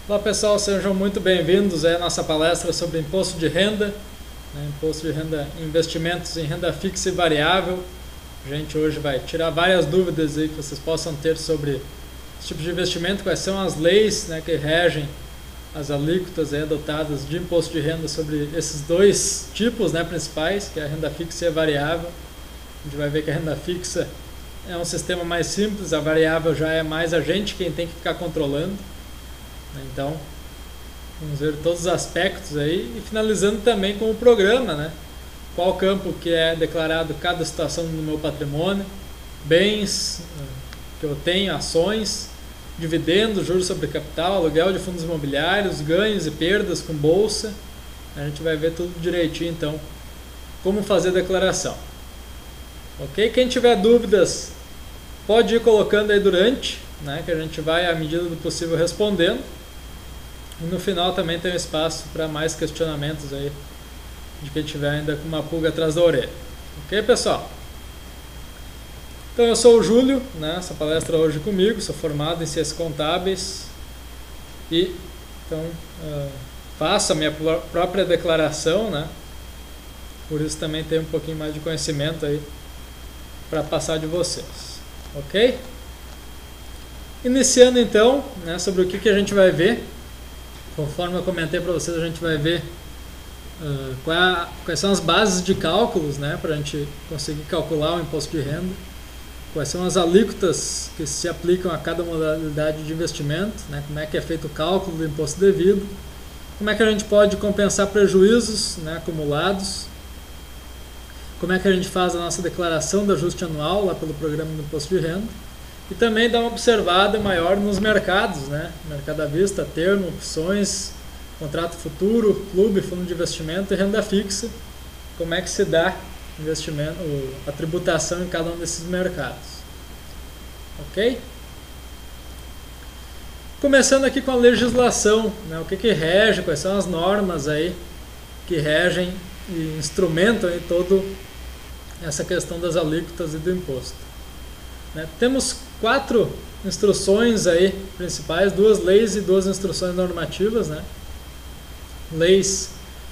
Olá pessoal, sejam muito bem-vindos à nossa palestra sobre imposto de renda, imposto de renda, investimentos em renda fixa e variável. A gente hoje vai tirar várias dúvidas aí que vocês possam ter sobre esse tipo de investimento, quais são as leis que regem as alíquotas adotadas de imposto de renda sobre esses dois tipos principais, que é a renda fixa e a variável. A gente vai ver que a renda fixa é um sistema mais simples, a variável já é mais a gente quem tem que ficar controlando. Então, vamos ver todos os aspectos aí e finalizando também com o programa, qual campo que é declarado cada situação no meu patrimônio, bens que eu tenho, ações, dividendos, juros sobre capital, aluguel de fundos imobiliários, ganhos e perdas com bolsa. A gente vai ver tudo direitinho, então, como fazer a declaração. Ok? Quem tiver dúvidas, pode ir colocando aí durante, que a gente vai, à medida do possível, respondendo. E no final também tem um espaço para mais questionamentos aí, de quem tiver ainda com uma pulga atrás da orelha. Ok, pessoal? Então eu sou o Júlio, essa palestra hoje comigo, sou formado em Ciências Contábeis e então faço a minha própria declaração, por isso também tenho um pouquinho mais de conhecimento aí para passar de vocês. Ok? Iniciando então, sobre o que a gente vai ver. Conforme eu comentei para vocês, a gente vai ver quais são as bases de cálculos, para a gente conseguir calcular o imposto de renda, quais são as alíquotas que se aplicam a cada modalidade de investimento, como é que é feito o cálculo do imposto devido, como é que a gente pode compensar prejuízos acumulados, como é que a gente faz a nossa declaração de ajuste anual lá pelo programa do imposto de renda, e também dar uma observada maior nos mercados, mercado à vista, termo, opções, contrato futuro, clube, fundo de investimento e renda fixa, como é que se dá investimento, a tributação em cada um desses mercados. Ok? Começando aqui com a legislação, o que rege, quais são as normas aí que regem e instrumentam aí toda essa questão das alíquotas e do imposto. Temos 4 instruções aí principais, 2 leis e 2 instruções normativas, Leis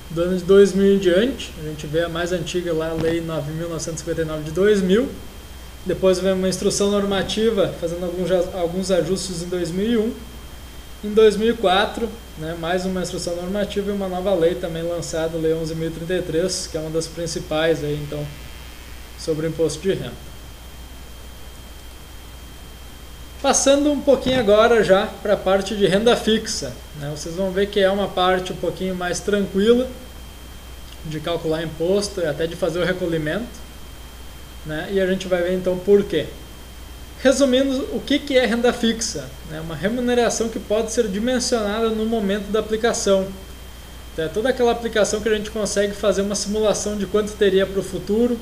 do ano de 2000 em diante, a gente vê a mais antiga lá, a Lei 9.959 de 2000, depois vem uma instrução normativa fazendo alguns ajustes em 2001, em 2004, mais uma instrução normativa e uma nova lei também lançada, a Lei 11.033, que é uma das principais aí, então, sobre o imposto de renda. Passando um pouquinho agora já para a parte de renda fixa, vocês vão ver que é uma parte um pouquinho mais tranquila de calcular imposto e até de fazer o recolhimento, e a gente vai ver então por quê. Resumindo, o que é renda fixa? É uma remuneração que pode ser dimensionada no momento da aplicação. Então, é toda aquela aplicação que a gente consegue fazer uma simulação de quanto teria para o futuro,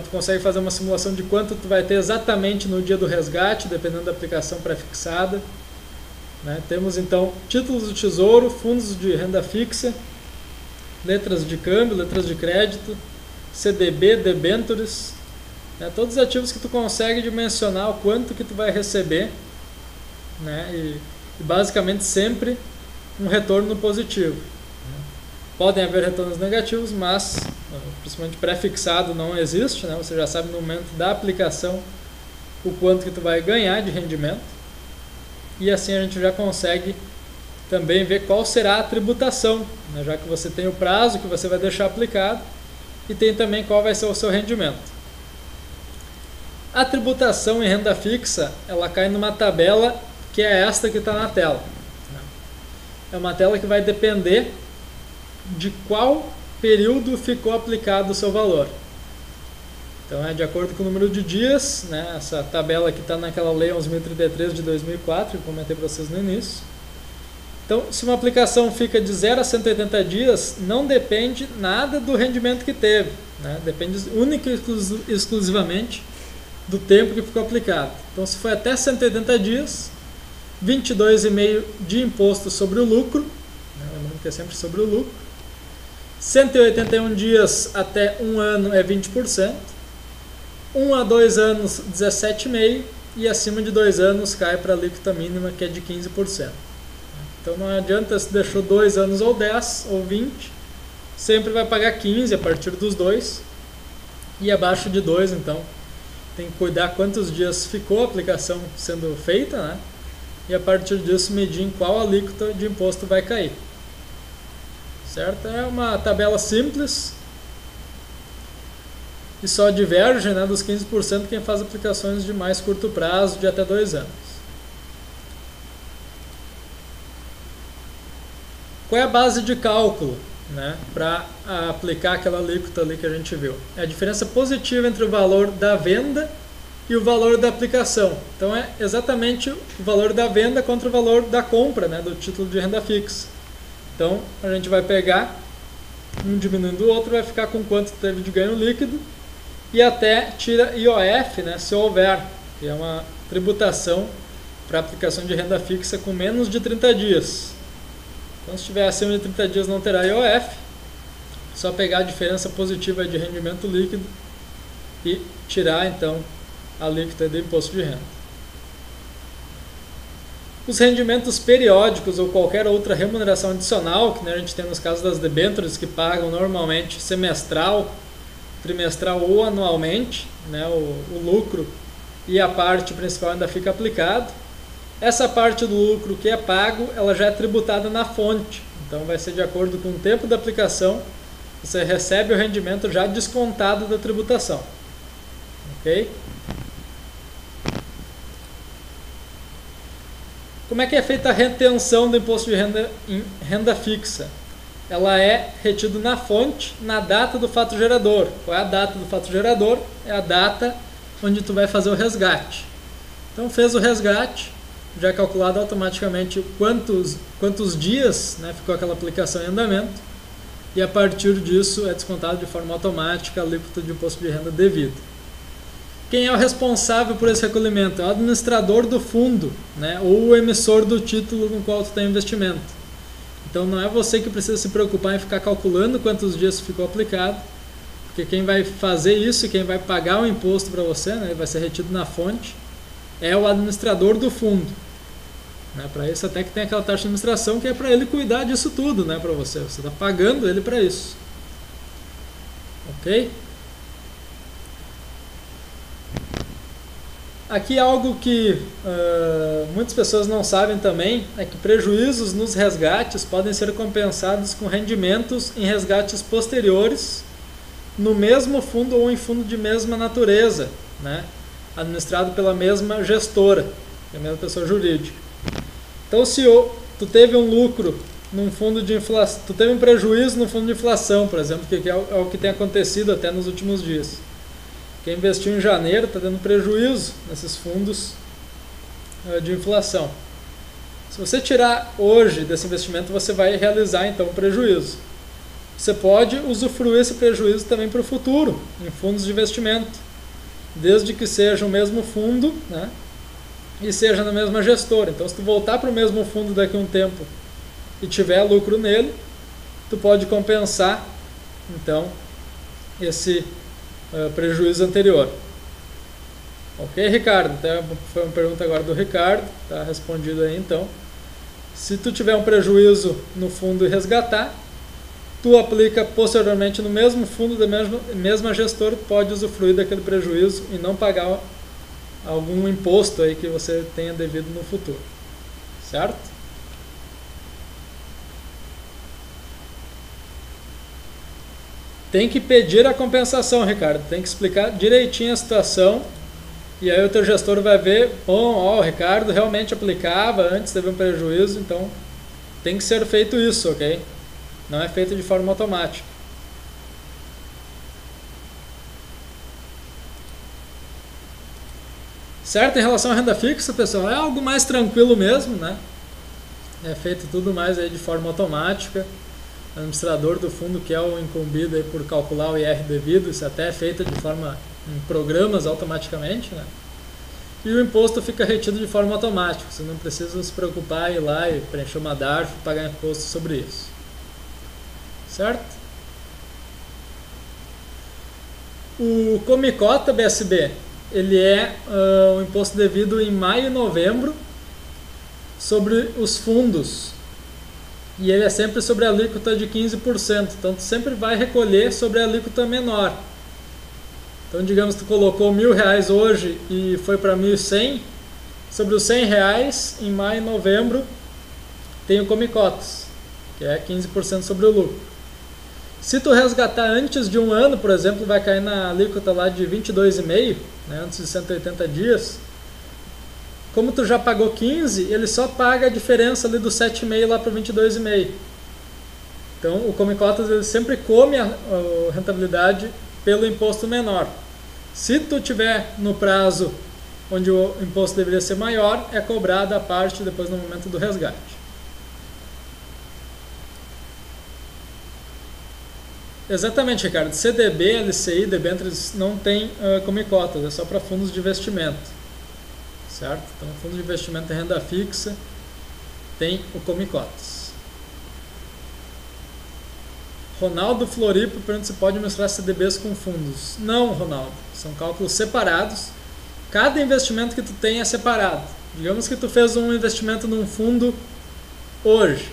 tu consegue fazer uma simulação de quanto tu vai ter exatamente no dia do resgate, dependendo da aplicação pré-fixada. Temos então títulos do tesouro, fundos de renda fixa, letras de câmbio, letras de crédito, CDB, debêntures, todos os ativos que tu consegue dimensionar o quanto que tu vai receber, e basicamente sempre um retorno positivo. Podem haver retornos negativos, mas principalmente pré-fixado não existe, você já sabe no momento da aplicação o quanto que tu vai ganhar de rendimento, e assim a gente já consegue também ver qual será a tributação, já que você tem o prazo que você vai deixar aplicado e tem também qual vai ser o seu rendimento. A tributação em renda fixa, ela cai numa tabela que é esta que está na tela. É uma tela que vai depender de qual período ficou aplicado o seu valor. Então é de acordo com o número de dias, essa tabela que está naquela Lei 11.033 de 2004, que eu comentei para vocês no início. Então, se uma aplicação fica de 0 a 180 dias, não depende nada do rendimento que teve, depende única e exclusivamente do tempo que ficou aplicado. Então, se foi até 180 dias, 22,5% de imposto sobre o lucro, lembrando que é sempre sobre o lucro, 181 dias até 1 ano é 20%, 1 a 2 anos 17,5% e acima de 2 anos cai para a alíquota mínima, que é de 15%. Então não adianta se deixou 2 anos ou 10 ou 20, sempre vai pagar 15 a partir dos 2 e abaixo de 2, então tem que cuidar quantos dias ficou a aplicação sendo feita, né? E a partir disso medir em qual alíquota de imposto vai cair. Certo? É uma tabela simples e só diverge, né, dos 15% quem faz aplicações de mais curto prazo, de até 2 anos. Qual é a base de cálculo, né, para aplicar aquela alíquota ali que a gente viu? É a diferença positiva entre o valor da venda e o valor da aplicação. Então é exatamente o valor da venda contra o valor da compra, né, do título de renda fixa. Então a gente vai pegar um diminuindo o outro, vai ficar com quanto teve de ganho líquido e até tira IOF, né, se houver, que é uma tributação para aplicação de renda fixa com menos de 30 dias. Então, se estiver acima de 30 dias não terá IOF, só pegar a diferença positiva de rendimento líquido e tirar então a alíquota do imposto de renda. Os rendimentos periódicos ou qualquer outra remuneração adicional, que, né, a gente tem nos casos das debêntures que pagam normalmente semestral, trimestral ou anualmente, né, o lucro e a parte principal ainda fica aplicado. Essa parte do lucro que é pago, ela já é tributada na fonte. Então vai ser de acordo com o tempo da aplicação, você recebe o rendimento já descontado da tributação. Ok? Como é que é feita a retenção do imposto de renda em renda fixa? Ela é retida na fonte, na data do fato gerador. Qual é a data do fato gerador? É a data onde tu vai fazer o resgate. Então fez o resgate, já é calculado automaticamente quantos dias, né, ficou aquela aplicação em andamento, e a partir disso é descontado de forma automática a alíquota de imposto de renda devida. Quem é o responsável por esse recolhimento? É o administrador do fundo, né, ou o emissor do título no qual tu tem investimento. Então não é você que precisa se preocupar em ficar calculando quantos dias ficou aplicado, porque quem vai fazer isso e quem vai pagar o imposto para você, né, vai ser retido na fonte, é o administrador do fundo. Né, para isso até que tem aquela taxa de administração que é para ele cuidar disso tudo, né, para você. Você está pagando ele para isso. Ok? Aqui algo que muitas pessoas não sabem também é que prejuízos nos resgates podem ser compensados com rendimentos em resgates posteriores no mesmo fundo ou em fundo de mesma natureza, né, administrado pela mesma gestora, que é a mesma pessoa jurídica. Então, se tu teve um lucro num fundo de inflação, tu teve um prejuízo no fundo de inflação, por exemplo, que é o que tem acontecido até nos últimos dias. Quem investiu em janeiro está dando prejuízo nesses fundos de inflação. Se você tirar hoje desse investimento, você vai realizar então um prejuízo. Você pode usufruir esse prejuízo também para o futuro, em fundos de investimento, desde que seja o mesmo fundo, né, e seja na mesma gestora. Então, se tu voltar para o mesmo fundo daqui a um tempo e tiver lucro nele, tu pode compensar então esse prejuízo anterior. Ok, Ricardo? Então, foi uma pergunta agora do Ricardo, está respondido aí então. Se tu tiver um prejuízo no fundo e resgatar, tu aplica posteriormente no mesmo fundo da mesma gestora, pode usufruir daquele prejuízo e não pagar algum imposto aí que você tenha devido no futuro. Certo? Tem que pedir a compensação, Ricardo. Tem que explicar direitinho a situação. E aí o teu gestor vai ver, bom, ó, o Ricardo realmente aplicava, antes teve um prejuízo, então tem que ser feito isso, ok? Não é feito de forma automática. Certo? Em relação à renda fixa, pessoal, é algo mais tranquilo mesmo, né? É feito tudo mais aí de forma automática. O administrador do fundo que é o incumbido aí por calcular o IR devido, isso até é feito de forma em programas automaticamente, né? E o imposto fica retido de forma automática. Você não precisa se preocupar em ir lá e preencher uma DARF e pagar imposto sobre isso. Certo? O Comicota BSB, ele é um imposto devido em maio e novembro sobre os fundos e ele é sempre sobre a alíquota de 15%, então tu sempre vai recolher sobre a alíquota menor. Então digamos que tu colocou R$1.000 hoje e foi para 1.100, sobre os R$100 em maio e novembro tem o Come-Cotas, que é 15% sobre o lucro. Se tu resgatar antes de um ano, por exemplo, vai cair na alíquota lá de 22,5, né, antes de 180 dias. Como tu já pagou 15, ele só paga a diferença ali do 7,5 lá para 22,5. Então o Come-Cotas ele sempre come a rentabilidade pelo imposto menor. Se tu tiver no prazo onde o imposto deveria ser maior, é cobrada a parte depois no momento do resgate. Exatamente, Ricardo. CDB, LCI, debêntures não tem Come-Cotas, é só para fundos de investimento. Certo? Então, fundo de investimento em renda fixa tem o Come-Cotas. Ronaldo Floripo pergunta se pode misturar CDBs com fundos. Não, Ronaldo. São cálculos separados. Cada investimento que tu tem é separado. Digamos que tu fez um investimento num fundo hoje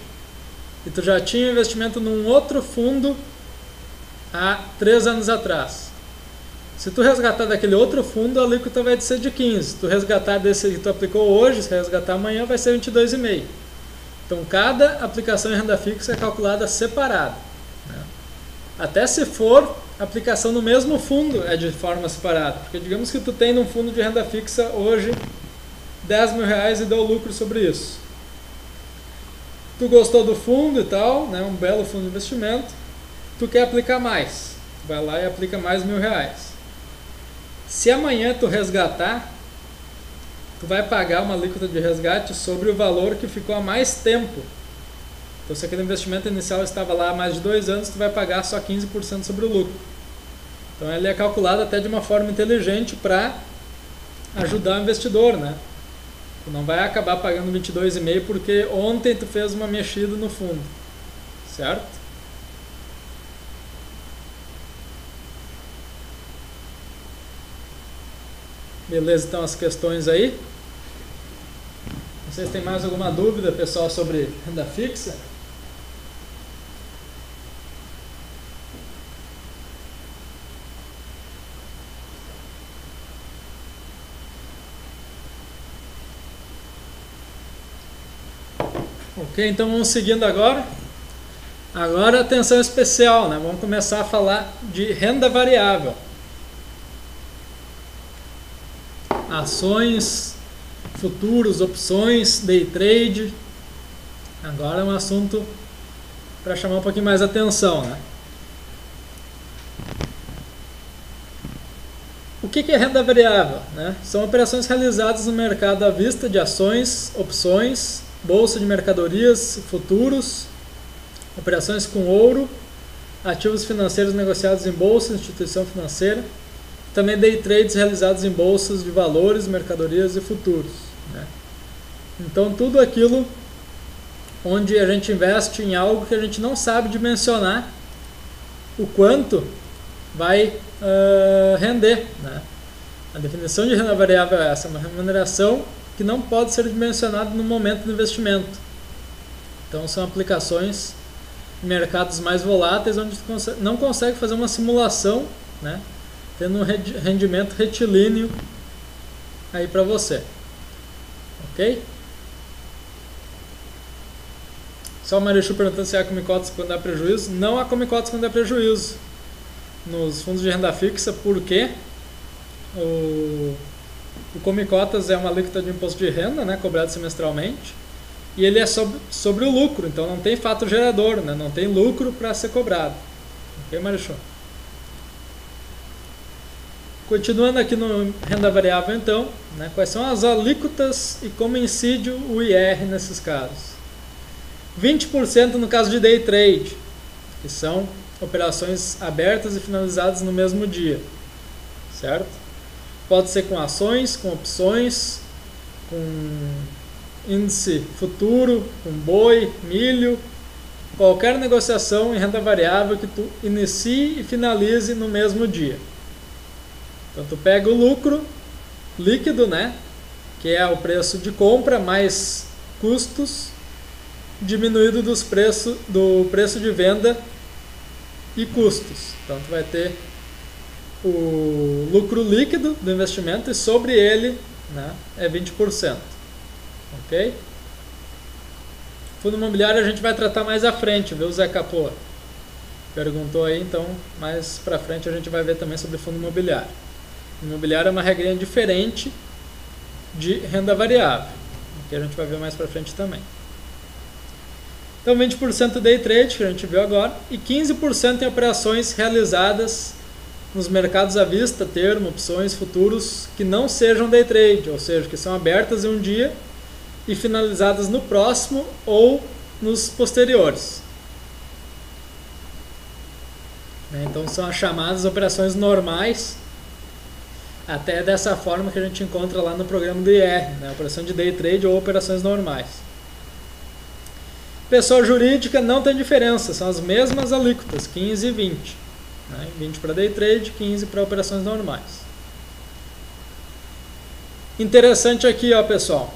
e tu já tinha investimento num outro fundo há 3 anos atrás. Se tu resgatar daquele outro fundo, a alíquota vai ser de 15. Se tu resgatar desse que tu aplicou hoje, se resgatar amanhã, vai ser 22,5. Então, cada aplicação em renda fixa é calculada separada, né? Até se for aplicação no mesmo fundo, é de forma separada. Porque digamos que tu tem num fundo de renda fixa hoje R$10.000 e deu lucro sobre isso. Tu gostou do fundo e tal, né? Um belo fundo de investimento. Tu quer aplicar mais. Tu vai lá e aplica mais R$1.000. Se amanhã tu resgatar, tu vai pagar uma alíquota de resgate sobre o valor que ficou há mais tempo. Então, se aquele investimento inicial estava lá há mais de 2 anos, tu vai pagar só 15% sobre o lucro. Então, ele é calculado até de uma forma inteligente para ajudar o investidor, né? Tu não vai acabar pagando 22,5 porque ontem tu fez uma mexida no fundo, certo? Beleza, então as questões aí. Vocês têm mais alguma dúvida, pessoal, sobre renda fixa? Ok, então vamos seguindo agora. Agora atenção especial, né? Vamos começar a falar de renda variável. Ações, futuros, opções, day trade. Agora é um assunto para chamar um pouquinho mais a atenção, né? O que é renda variável, né? São operações realizadas no mercado à vista de ações, opções, bolsa de mercadorias, futuros, operações com ouro, ativos financeiros negociados em bolsa, instituição financeira. Também day trades realizados em bolsas de valores, mercadorias e futuros, né? Então, tudo aquilo onde a gente investe em algo que a gente não sabe dimensionar o quanto vai render, né? A definição de renda variável é essa, uma remuneração que não pode ser dimensionada no momento do investimento. Então, são aplicações em mercados mais voláteis, onde tu não consegue fazer uma simulação, né? Tendo um rendimento retilíneo aí para você, ok? Só o Marichu perguntando se há Come-Cotas quando dá prejuízo. Não há Come-Cotas quando dá prejuízo nos fundos de renda fixa, porque o Come-Cotas é uma alíquota de imposto de renda, né, cobrado semestralmente, e ele é sobre o lucro, então não tem fato gerador, né, não tem lucro para ser cobrado, ok, Marichu? Continuando aqui no renda variável, então, né, quais são as alíquotas e como incide o IR nesses casos? 20% no caso de day trade, que são operações abertas e finalizadas no mesmo dia, certo? Pode ser com ações, com opções, com índice futuro, com boi, milho, qualquer negociação em renda variável que tu inicie e finalize no mesmo dia. Então, tu pega o lucro líquido, né, que é o preço de compra mais custos, diminuído do preço de venda e custos. Então tu vai ter o lucro líquido do investimento e sobre ele, né, é 20%. Ok? Fundo imobiliário a gente vai tratar mais à frente, viu, Zé Capô? Perguntou aí, então mais pra frente a gente vai ver também sobre fundo imobiliário. Imobiliário é uma regrinha diferente de renda variável, que a gente vai ver mais pra frente também. Então 20% day trade, que a gente viu agora, e 15% em operações realizadas nos mercados à vista, termo, opções, futuros, que não sejam day trade, ou seja, que são abertas em um dia e finalizadas no próximo ou nos posteriores. Então são as chamadas operações normais, até dessa forma que a gente encontra lá no programa do IR, né? Operação de day trade ou operações normais. Pessoa jurídica não tem diferença, são as mesmas alíquotas, 15 e 20. Né? 20 para day trade, 15 para operações normais. Interessante aqui, ó, pessoal.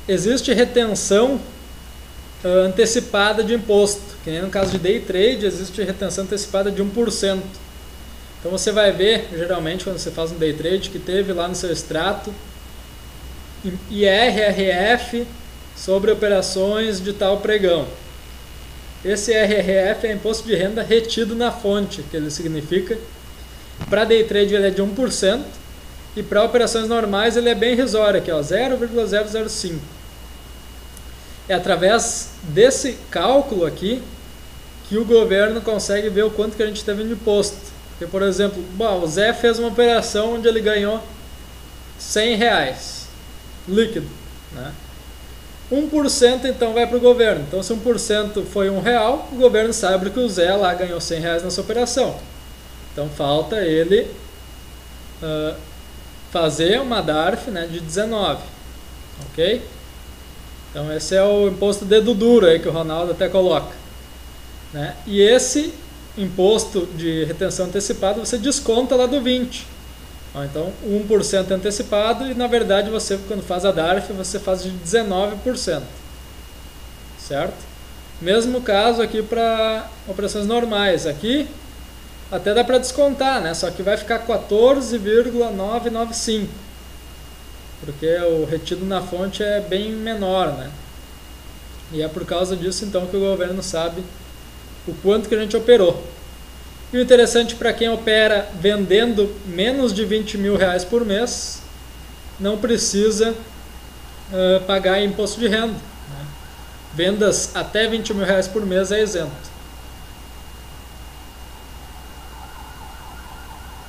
Existe retenção antecipada de imposto, que nem no caso de day trade existe retenção antecipada de 1%. Então você vai ver, geralmente, quando você faz um day trade, que teve lá no seu extrato IRRF sobre operações de tal pregão. Esse IRRF é imposto de renda retido na fonte, que ele significa. Para day trade ele é de 1% e para operações normais ele é bem irrisório, aqui, 0,005. É através desse cálculo aqui que o governo consegue ver o quanto que a gente teve de imposto. Porque, por exemplo, o Zé fez uma operação onde ele ganhou R$100 líquido, né? 1% então vai para o governo. Então se 1% foi R$1, o governo sabe que o Zé lá ganhou R$100 nessa operação. Então falta ele fazer uma DARF, né, de 19. Ok? Então esse é o imposto dedo duro aí que o Ronaldo até coloca, né? E esse imposto de retenção antecipada você desconta lá do 20. Então 1% antecipado e na verdade você, quando faz a DARF, você faz de 19%. Certo? Mesmo caso aqui para operações normais. Aqui até dá para descontar, né? Só que vai ficar 14,995. Porque o retido na fonte é bem menor, né? E é por causa disso então que o governo sabe o quanto que a gente operou. E o interessante para quem opera vendendo menos de R$20.000 por mês, não precisa pagar imposto de renda, né? Vendas até R$20.000 por mês é isento.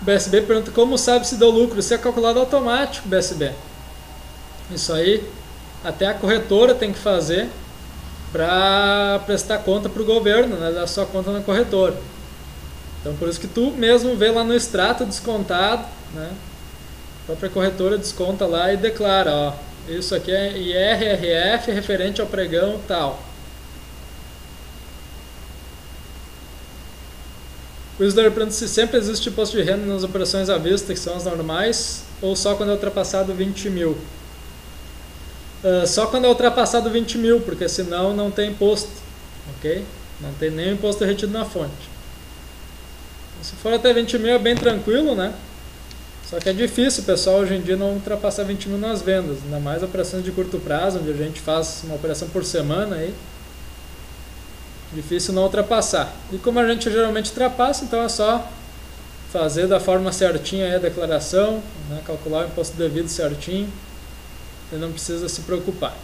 O BSB pergunta como sabe se deu lucro. Isso é calculado automático, BSB. Isso aí até a corretora tem que fazer para prestar conta para o governo, né, da sua conta na corretora. Então por isso que tu mesmo vê lá no extrato descontado, né, a própria corretora desconta lá e declara, ó, isso aqui é IRRF referente ao pregão tal. O Isler pergunta se sempre existe imposto de renda nas operações à vista, que são as normais, ou só quando é ultrapassado 20 mil. Só quando é ultrapassado 20 mil, porque senão não tem imposto, ok? Não tem nem imposto retido na fonte. Se for até 20 mil é bem tranquilo, né? Só que é difícil, pessoal, hoje em dia não ultrapassar 20 mil nas vendas, ainda mais operações de curto prazo, onde a gente faz uma operação por semana aí. Difícil não ultrapassar. E como a gente geralmente ultrapassa, então é só fazer da forma certinha aí a declaração, né? Calcular o imposto devido certinho. Você não precisa se preocupar.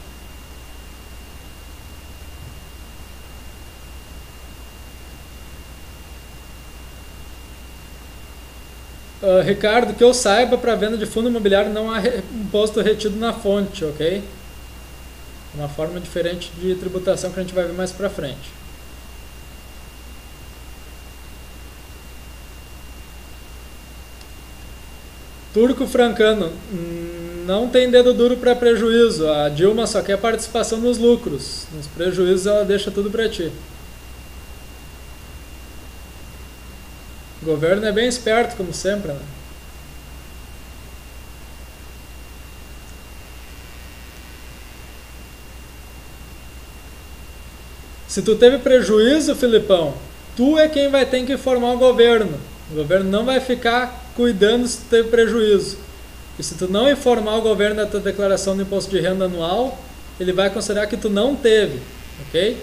Ricardo, que eu saiba, para venda de fundo imobiliário não há imposto retido na fonte, ok? Uma forma diferente de tributação que a gente vai ver mais para frente. Turco Francano, não tem dedo duro para prejuízo. A Dilma só quer participação nos lucros. Nos prejuízos ela deixa tudo para ti. O governo é bem esperto, como sempre, né? Se tu teve prejuízo, Filipão, tu é quem vai ter que informar o governo. O governo não vai ficar cuidando se tu teve prejuízo. E se tu não informar o governo da tua declaração do imposto de renda anual, ele vai considerar que tu não teve, ok?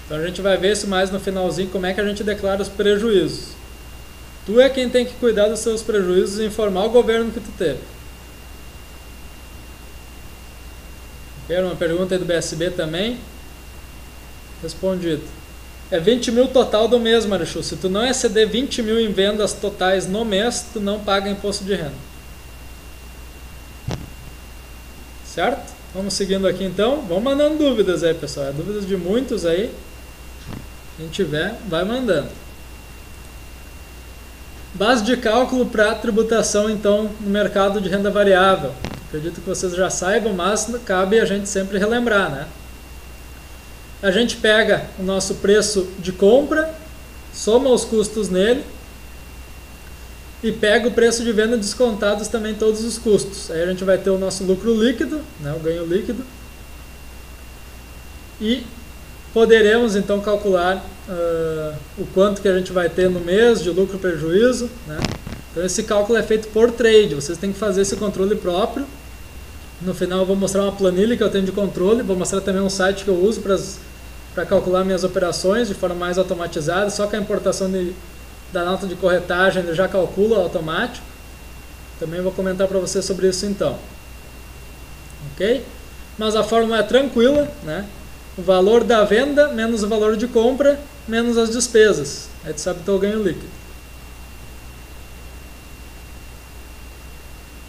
Então a gente vai ver isso mais no finalzinho, como é que a gente declara os prejuízos. Tu é quem tem que cuidar dos seus prejuízos e informar o governo que tu teve. Era uma pergunta aí do BSB também. Respondido. É 20 mil total do mês, Marichu. Se tu não exceder 20 mil em vendas totais no mês, tu não paga imposto de renda. Certo? Vamos seguindo aqui então. Vamos mandando dúvidas aí, pessoal. É dúvidas de muitos aí. Quem tiver, vai mandando. Base de cálculo para tributação, então, no mercado de renda variável. Acredito que vocês já saibam, mas cabe a gente sempre relembrar, né? A gente pega o nosso preço de compra, soma os custos nele e pega o preço de venda descontados também todos os custos. Aí a gente vai ter o nosso lucro líquido, né, o ganho líquido. E poderemos então calcular o quanto que a gente vai ter no mês de lucro prejuízo, né? Então esse cálculo é feito por trade, vocês têm que fazer esse controle próprio. No final eu vou mostrar uma planilha que eu tenho de controle, vou mostrar também um site que eu uso para calcular minhas operações de forma mais automatizada, só que a importação da nota de corretagem ele já calcula automático. Também vou comentar para vocês sobre isso então. Ok? Mas a fórmula é tranquila, né? O valor da venda menos o valor de compra menos as despesas. Aí tu sabe o teu ganho líquido.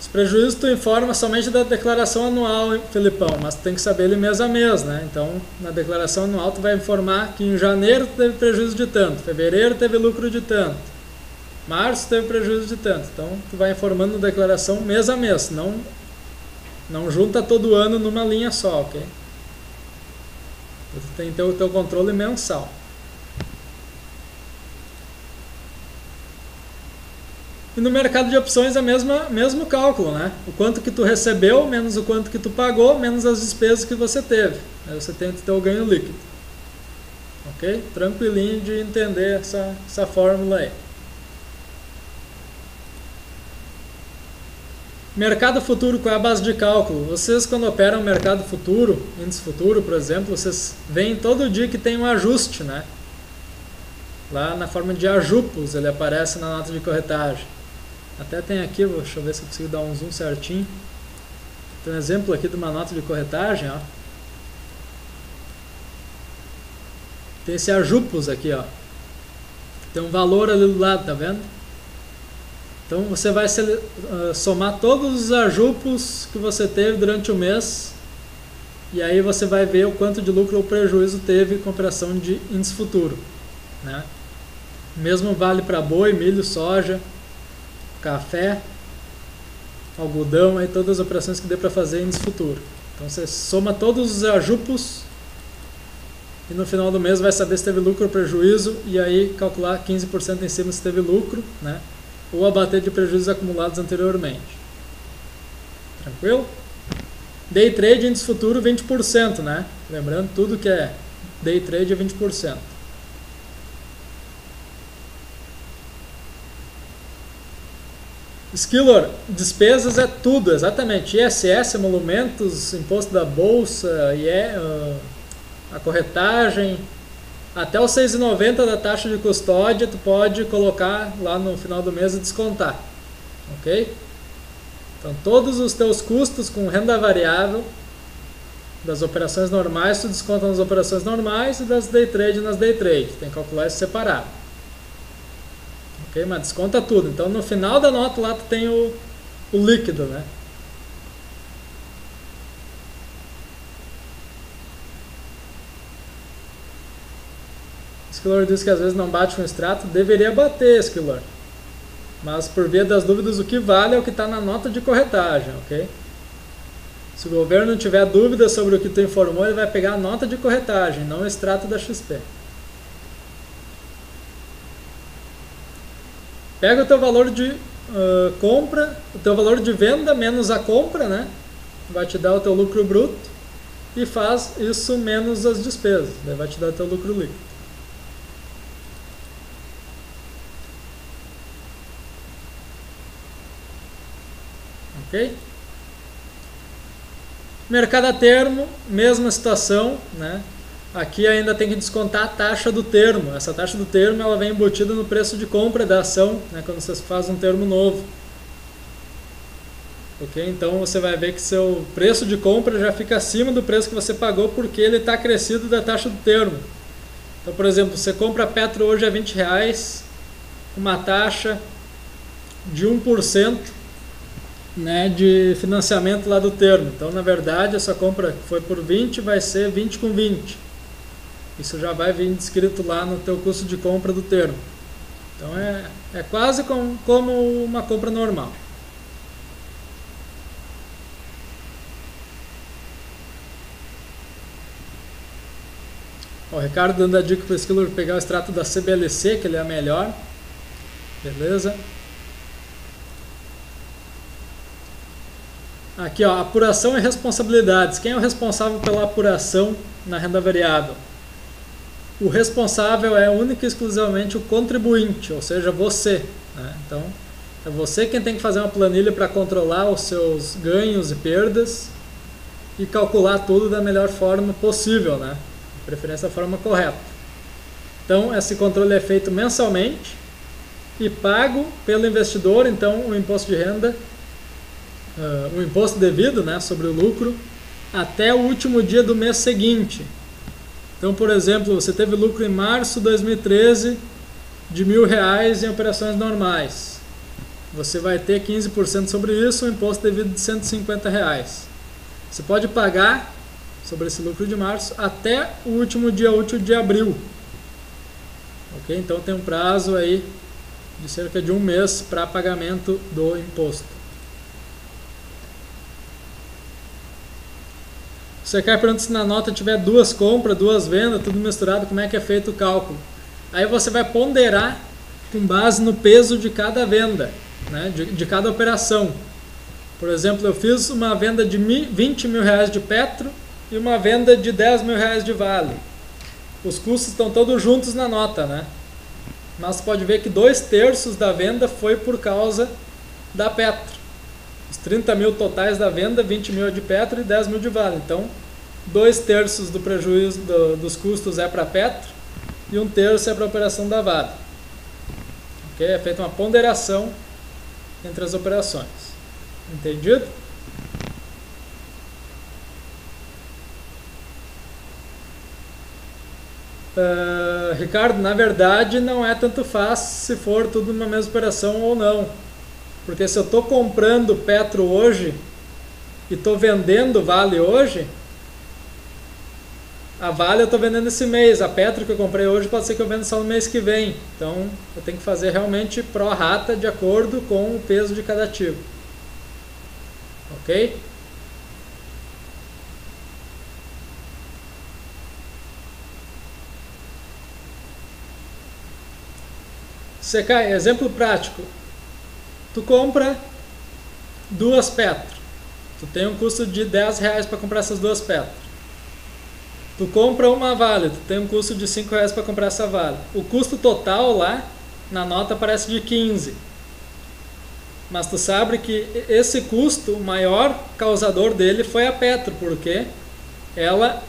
Os prejuízos tu informa somente da declaração anual, hein, Felipão, mas tu tem que saber ele mês a mês, né? Então, na declaração anual tu vai informar que em janeiro tu teve prejuízo de tanto, fevereiro teve lucro de tanto, março teve prejuízo de tanto. Então, tu vai informando na declaração mês a mês, não junta todo ano numa linha só, ok? Tu tem que ter o teu controle mensal. E no mercado de opções é o mesmo cálculo, né? O quanto que tu recebeu, menos o quanto que tu pagou, menos as despesas que você teve. Aí você tem que ter o ganho líquido. Ok? Tranquilinho de entender essa fórmula aí. Mercado futuro, qual é a base de cálculo? Vocês quando operam mercado futuro, índice futuro, por exemplo, vocês veem todo dia que tem um ajuste, né? Lá na forma de ajupos ele aparece na nota de corretagem. Até tem aqui, deixa eu ver se eu consigo dar um zoom certinho. Tem um exemplo aqui de uma nota de corretagem, ó. Tem esse ajupos aqui, ó. Tem um valor ali do lado, tá vendo? Então você vai somar todos os ajupos que você teve durante o mês. E aí você vai ver o quanto de lucro ou prejuízo teve com a operação de índice futuro, né? Mesmo vale para boi, milho, soja, café, algodão, aí todas as operações que dê para fazer índice futuro. Então você soma todos os ajupos e no final do mês vai saber se teve lucro ou prejuízo e aí calcular 15% em cima se teve lucro, né? Ou abater de prejuízos acumulados anteriormente. Tranquilo? Day trade índice futuro 20%, né? Lembrando, tudo que é day trade é 20%. Skillor, despesas é tudo, exatamente. ISS, emolumentos, imposto da bolsa, a corretagem, até os 6,90 da taxa de custódia tu pode colocar lá no final do mês e descontar, ok? Então todos os teus custos com renda variável das operações normais tu desconta nas operações normais e das day trade nas day trade, tem que calcular isso separado. Ok, mas desconta tudo. Então no final da nota lá tu tem o líquido, né? Skillor diz que às vezes não bate com o extrato. Deveria bater, Skillor. Mas por via das dúvidas o que vale é o que está na nota de corretagem, ok? Se o governo tiver dúvida sobre o que tu informou, ele vai pegar a nota de corretagem, não o extrato da XP. Pega o teu valor de compra, o teu valor de venda menos a compra, né? Vai te dar o teu lucro bruto. e faz isso menos as despesas, daí vai te dar teu lucro líquido. Ok? Mercado a termo, mesma situação, né? Aqui ainda tem que descontar a taxa do termo. Essa taxa do termo ela vem embutida no preço de compra da ação, né? Quando você faz um termo novo. Ok? Então você vai ver que seu preço de compra já fica acima do preço que você pagou porque ele está acrescido da taxa do termo. Então, por exemplo, você compra a Petro hoje a R$20, uma taxa de 1%, né, de financiamento lá do termo. Então, na verdade, essa compra que foi por 20 vai ser 20 com 20. Isso já vai vir descrito lá no teu custo de compra do termo. Então, é quase como uma compra normal. O Ricardo dando a dica para o Esquilo pegar o extrato da CBLC, que ele é a melhor. Beleza? Aqui, ó, apuração e responsabilidades. Quem é o responsável pela apuração na renda variável? O responsável é único e exclusivamente o contribuinte, ou seja, você, né? Então, é você quem tem que fazer uma planilha para controlar os seus ganhos e perdas e calcular tudo da melhor forma possível, né? De preferência da forma correta. Então, esse controle é feito mensalmente e pago pelo investidor. Então, o imposto de renda, o imposto devido, né, sobre o lucro, até o último dia do mês seguinte. Então, por exemplo, você teve lucro em março de 2013 de R$1.000 em operações normais. Você vai ter 15% sobre isso, um imposto devido de R$150. Você pode pagar sobre esse lucro de março até o último dia útil de abril. Ok? Então tem um prazo aí de cerca de um mês para pagamento do imposto. Você quer perguntar se na nota tiver duas compras, duas vendas, tudo misturado, como é que é feito o cálculo? Aí você vai ponderar com base no peso de cada venda, né, de cada operação. Por exemplo, eu fiz uma venda de R$20.000 de Petro e uma venda de R$10.000 de Vale. Os custos estão todos juntos na nota, né? Mas você pode ver que 2/3 da venda foi por causa da Petro. Os 30 mil totais da venda, 20 mil de Petro e 10 mil de Vale. Então, 2/3 do prejuízo dos custos é para Petro e 1/3 é para a operação da Vale. Okay? É feita uma ponderação entre as operações. Entendido? Ricardo, na verdade não é tanto faz se for tudo numa mesma operação ou não. Porque se eu estou comprando Petro hoje e estou vendendo Vale hoje, a Vale eu estou vendendo esse mês, a Petro que eu comprei hoje pode ser que eu venda só no mês que vem. Então eu tenho que fazer realmente pro rata de acordo com o peso de cada ativo. Ok? CK, exemplo prático. Tu compra duas Petro. Tu tem um custo de R$10 para comprar essas duas Petro. Tu compra uma Vale. Tu tem um custo de R$5 para comprar essa Vale. O custo total lá na nota aparece de 15. Mas tu sabe que esse custo, o maior causador dele foi a Petro, porque ela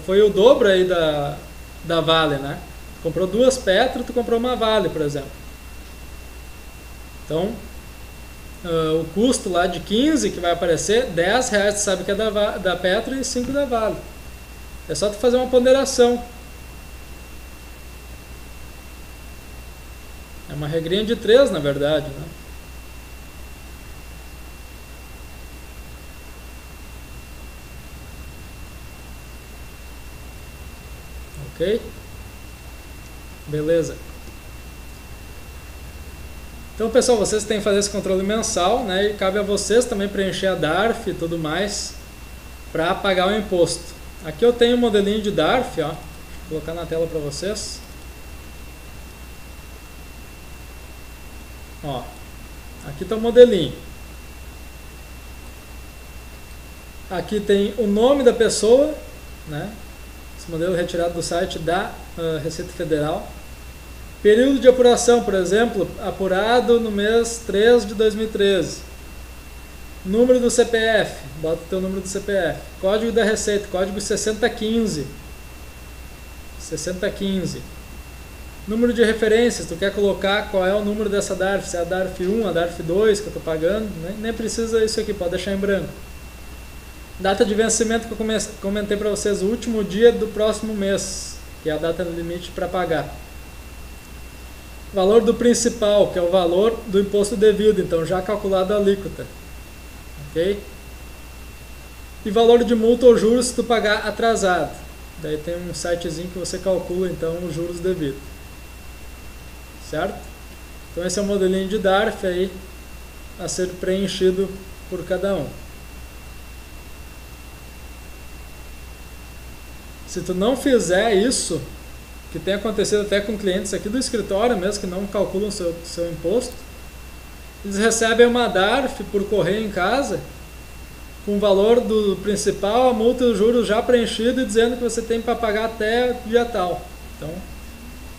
foi o dobro aí da Vale, né? Tu comprou duas Petro, tu comprou uma Vale, por exemplo. Então, o custo lá de 15 que vai aparecer, R$10 tu sabe que é da Petro e 5 da Vale. É só tu fazer uma ponderação. É uma regrinha de 3, na verdade, né? Ok? Beleza. Então, pessoal, vocês têm que fazer esse controle mensal, né? E cabe a vocês também preencher a DARF e tudo mais para pagar o imposto. Aqui eu tenho um modelinho de DARF, ó. Vou colocar na tela para vocês. Ó, aqui está o modelinho. Aqui tem o nome da pessoa, né? Esse modelo retirado do site da Receita Federal. Período de apuração, por exemplo, apurado no mês 3 de 2013. Número do CPF, bota o teu número do CPF. Código da Receita, código 6015. 6015. Número de referências, tu quer colocar qual é o número dessa DARF, se é a DARF 1, a DARF 2 que eu estou pagando, nem precisa isso aqui, pode deixar em branco. Data de vencimento que eu comentei para vocês, o último dia do próximo mês, que é a data limite para pagar. Valor do principal, que é o valor do imposto devido, então já calculado a alíquota. Ok? E valor de multa ou juros se tu pagar atrasado. Daí tem um sitezinho que você calcula então os juros devidos. Certo? Então esse é o modelinho de DARF aí a ser preenchido por cada um. Se tu não fizer isso, que tem acontecido até com clientes aqui do escritório mesmo, que não calculam seu imposto, eles recebem uma DARF por correio em casa, com o valor do principal, a multa e os juros já preenchido e dizendo que você tem para pagar até dia tal. Então,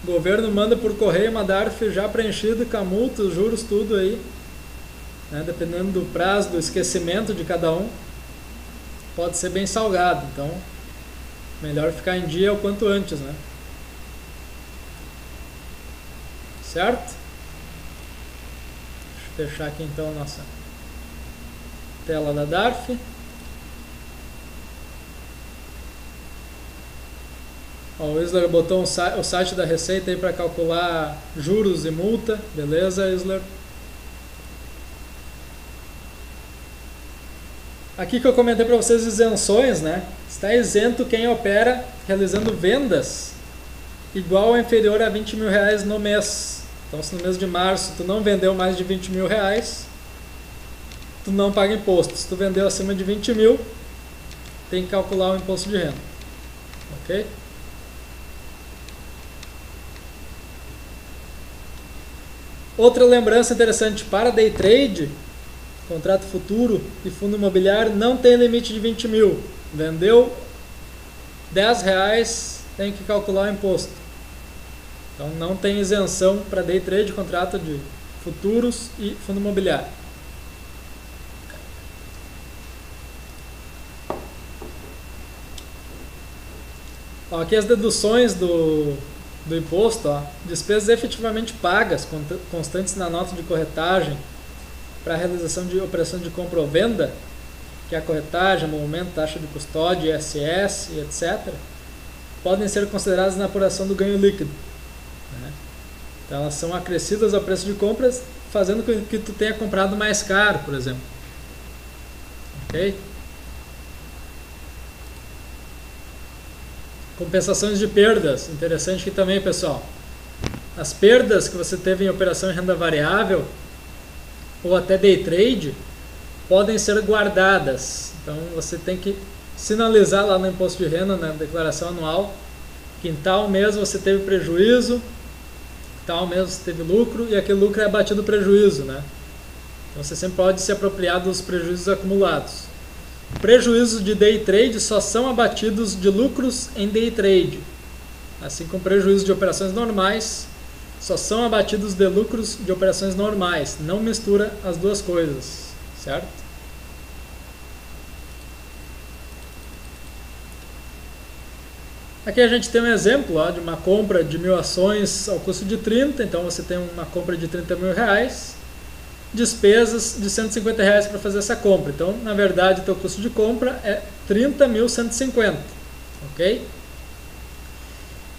o governo manda por correio uma DARF já preenchida com a multa, os juros, tudo aí, né, dependendo do prazo, do esquecimento de cada um, pode ser bem salgado. Então, melhor ficar em dia o quanto antes, né? Certo? Deixa eu fechar aqui então a nossa tela da DARF. Ó, o Isler botou o site da Receita aí para calcular juros e multa. Beleza, Isler? Aqui que eu comentei para vocês isenções, né? Está isento quem opera realizando vendas igual ou inferior a 20 mil reais no mês. Então, se no mês de março tu não vendeu mais de 20 mil reais, tu não paga imposto. Se tu vendeu acima de 20 mil, tem que calcular o imposto de renda. Ok? Outra lembrança interessante para day trade, contrato futuro e fundo imobiliário não tem limite de 20 mil. Vendeu 10 reais, tem que calcular o imposto. Então não tem isenção para day trade, contrato de futuros e fundo imobiliário. Ó, aqui as deduções do imposto, ó, despesas efetivamente pagas, constantes na nota de corretagem para a realização de operação de compra ou venda, que é a corretagem, movimento, taxa de custódia, ISS e etc., podem ser consideradas na apuração do ganho líquido. Né? Então elas são acrescidas ao preço de compras, fazendo com que tu tenha comprado mais caro, por exemplo. Ok? Compensações de perdas, interessante aqui também, pessoal. As perdas que você teve em operação em renda variável ou até day trade podem ser guardadas. Então você tem que sinalizar lá no imposto de renda, na declaração anual, que em tal mês você teve prejuízo, em tal mês você teve lucro e aquele lucro é abatido o prejuízo, né? Então você sempre pode se apropriar dos prejuízos acumulados. Prejuízos de day trade só são abatidos de lucros em day trade, assim como prejuízos de operações normais só são abatidos de lucros de operações normais. Não mistura as duas coisas, certo? Aqui a gente tem um exemplo ó, de uma compra de 1000 ações ao custo de 30, então você tem uma compra de 30 mil reais, despesas de 150 reais para fazer essa compra. Então, na verdade, o teu custo de compra é 30.150, ok?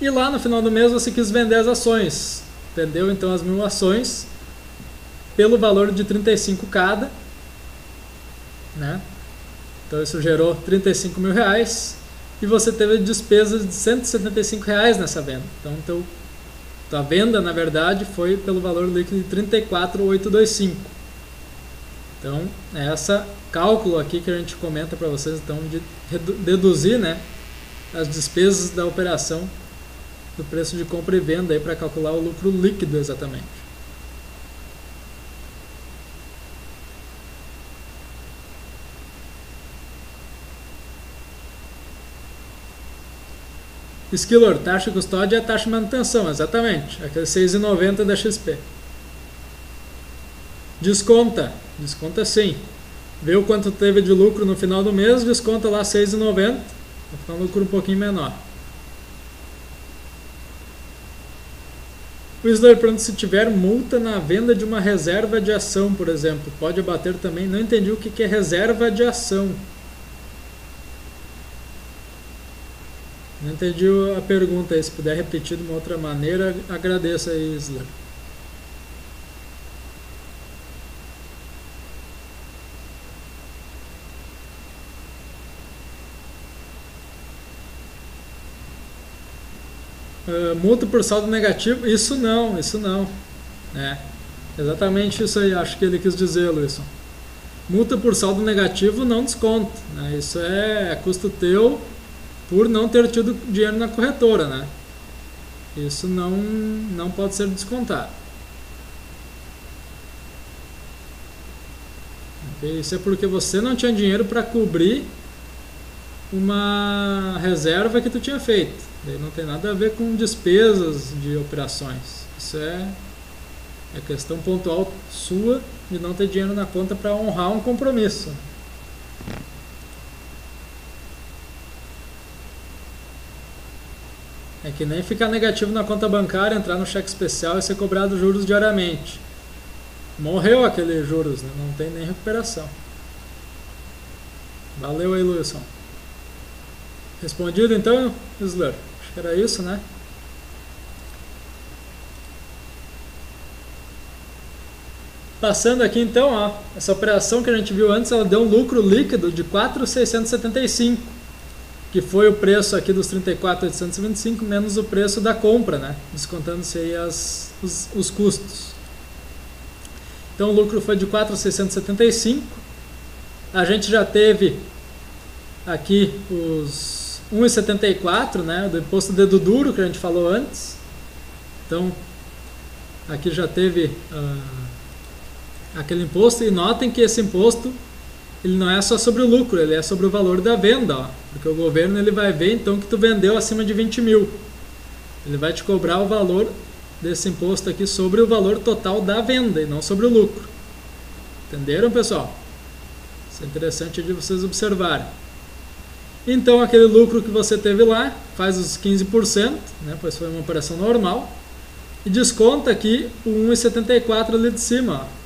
E lá no final do mês você quis vender as ações, vendeu então as 1000 ações pelo valor de 35 cada, né? Então isso gerou 35 mil reais e você teve despesas de 175 reais nessa venda. Então a venda, na verdade, foi pelo valor líquido de 34.825. Então, é esse cálculo aqui que a gente comenta para vocês, então, de deduzir, né, as despesas da operação do preço de compra e venda para calcular o lucro líquido exatamente. Skillor, taxa de custódia é taxa de manutenção, exatamente. Aquele 6,90 da XP. Desconta sim. Vê o quanto teve de lucro no final do mês, desconta lá 6,90. Vai ficar um lucro um pouquinho menor. O Isler pergunta se tiver multa na venda de uma reserva de ação, por exemplo. Pode abater também. Não entendi o que é reserva de ação. Não entendi a pergunta aí. Se puder repetir de uma outra maneira, agradeço aí, Isler. Multa por saldo negativo, isso não. É, exatamente isso aí, acho que ele quis dizer, Luizson. Multa por saldo negativo não desconto, né? Isso é custo teu por não ter tido dinheiro na corretora, né? Isso não pode ser descontado. Okay? Isso é porque você não tinha dinheiro para cobrir uma reserva que tu tinha feito. Daí não tem nada a ver com despesas de operações. Isso é questão pontual sua de não ter dinheiro na conta para honrar um compromisso. É que nem ficar negativo na conta bancária, entrar no cheque especial e ser cobrado juros diariamente. Morreu aquele juros, né? Não tem nem recuperação. Valeu aí, Luizson. Respondido então, Isler? Acho que era isso, né? Passando aqui então, ó, essa operação que a gente viu antes, ela deu um lucro líquido de 4.675, que foi o preço aqui dos 34.825 menos o preço da compra, né? Descontando-se aí os custos. Então o lucro foi de 4.675. A gente já teve aqui os 1,74, né, do imposto dedo duro que a gente falou antes. Então aqui já teve aquele imposto, e notem que esse imposto ele não é só sobre o lucro, ele é sobre o valor da venda, ó, porque o governo ele vai ver então que tu vendeu acima de 20 mil, ele vai te cobrar o valor desse imposto aqui sobre o valor total da venda e não sobre o lucro. Entenderam, pessoal? Isso é interessante de vocês observarem. Então aquele lucro que você teve lá faz os 15%, né, pois foi uma operação normal, e desconta aqui o 1,74 ali de cima, ó,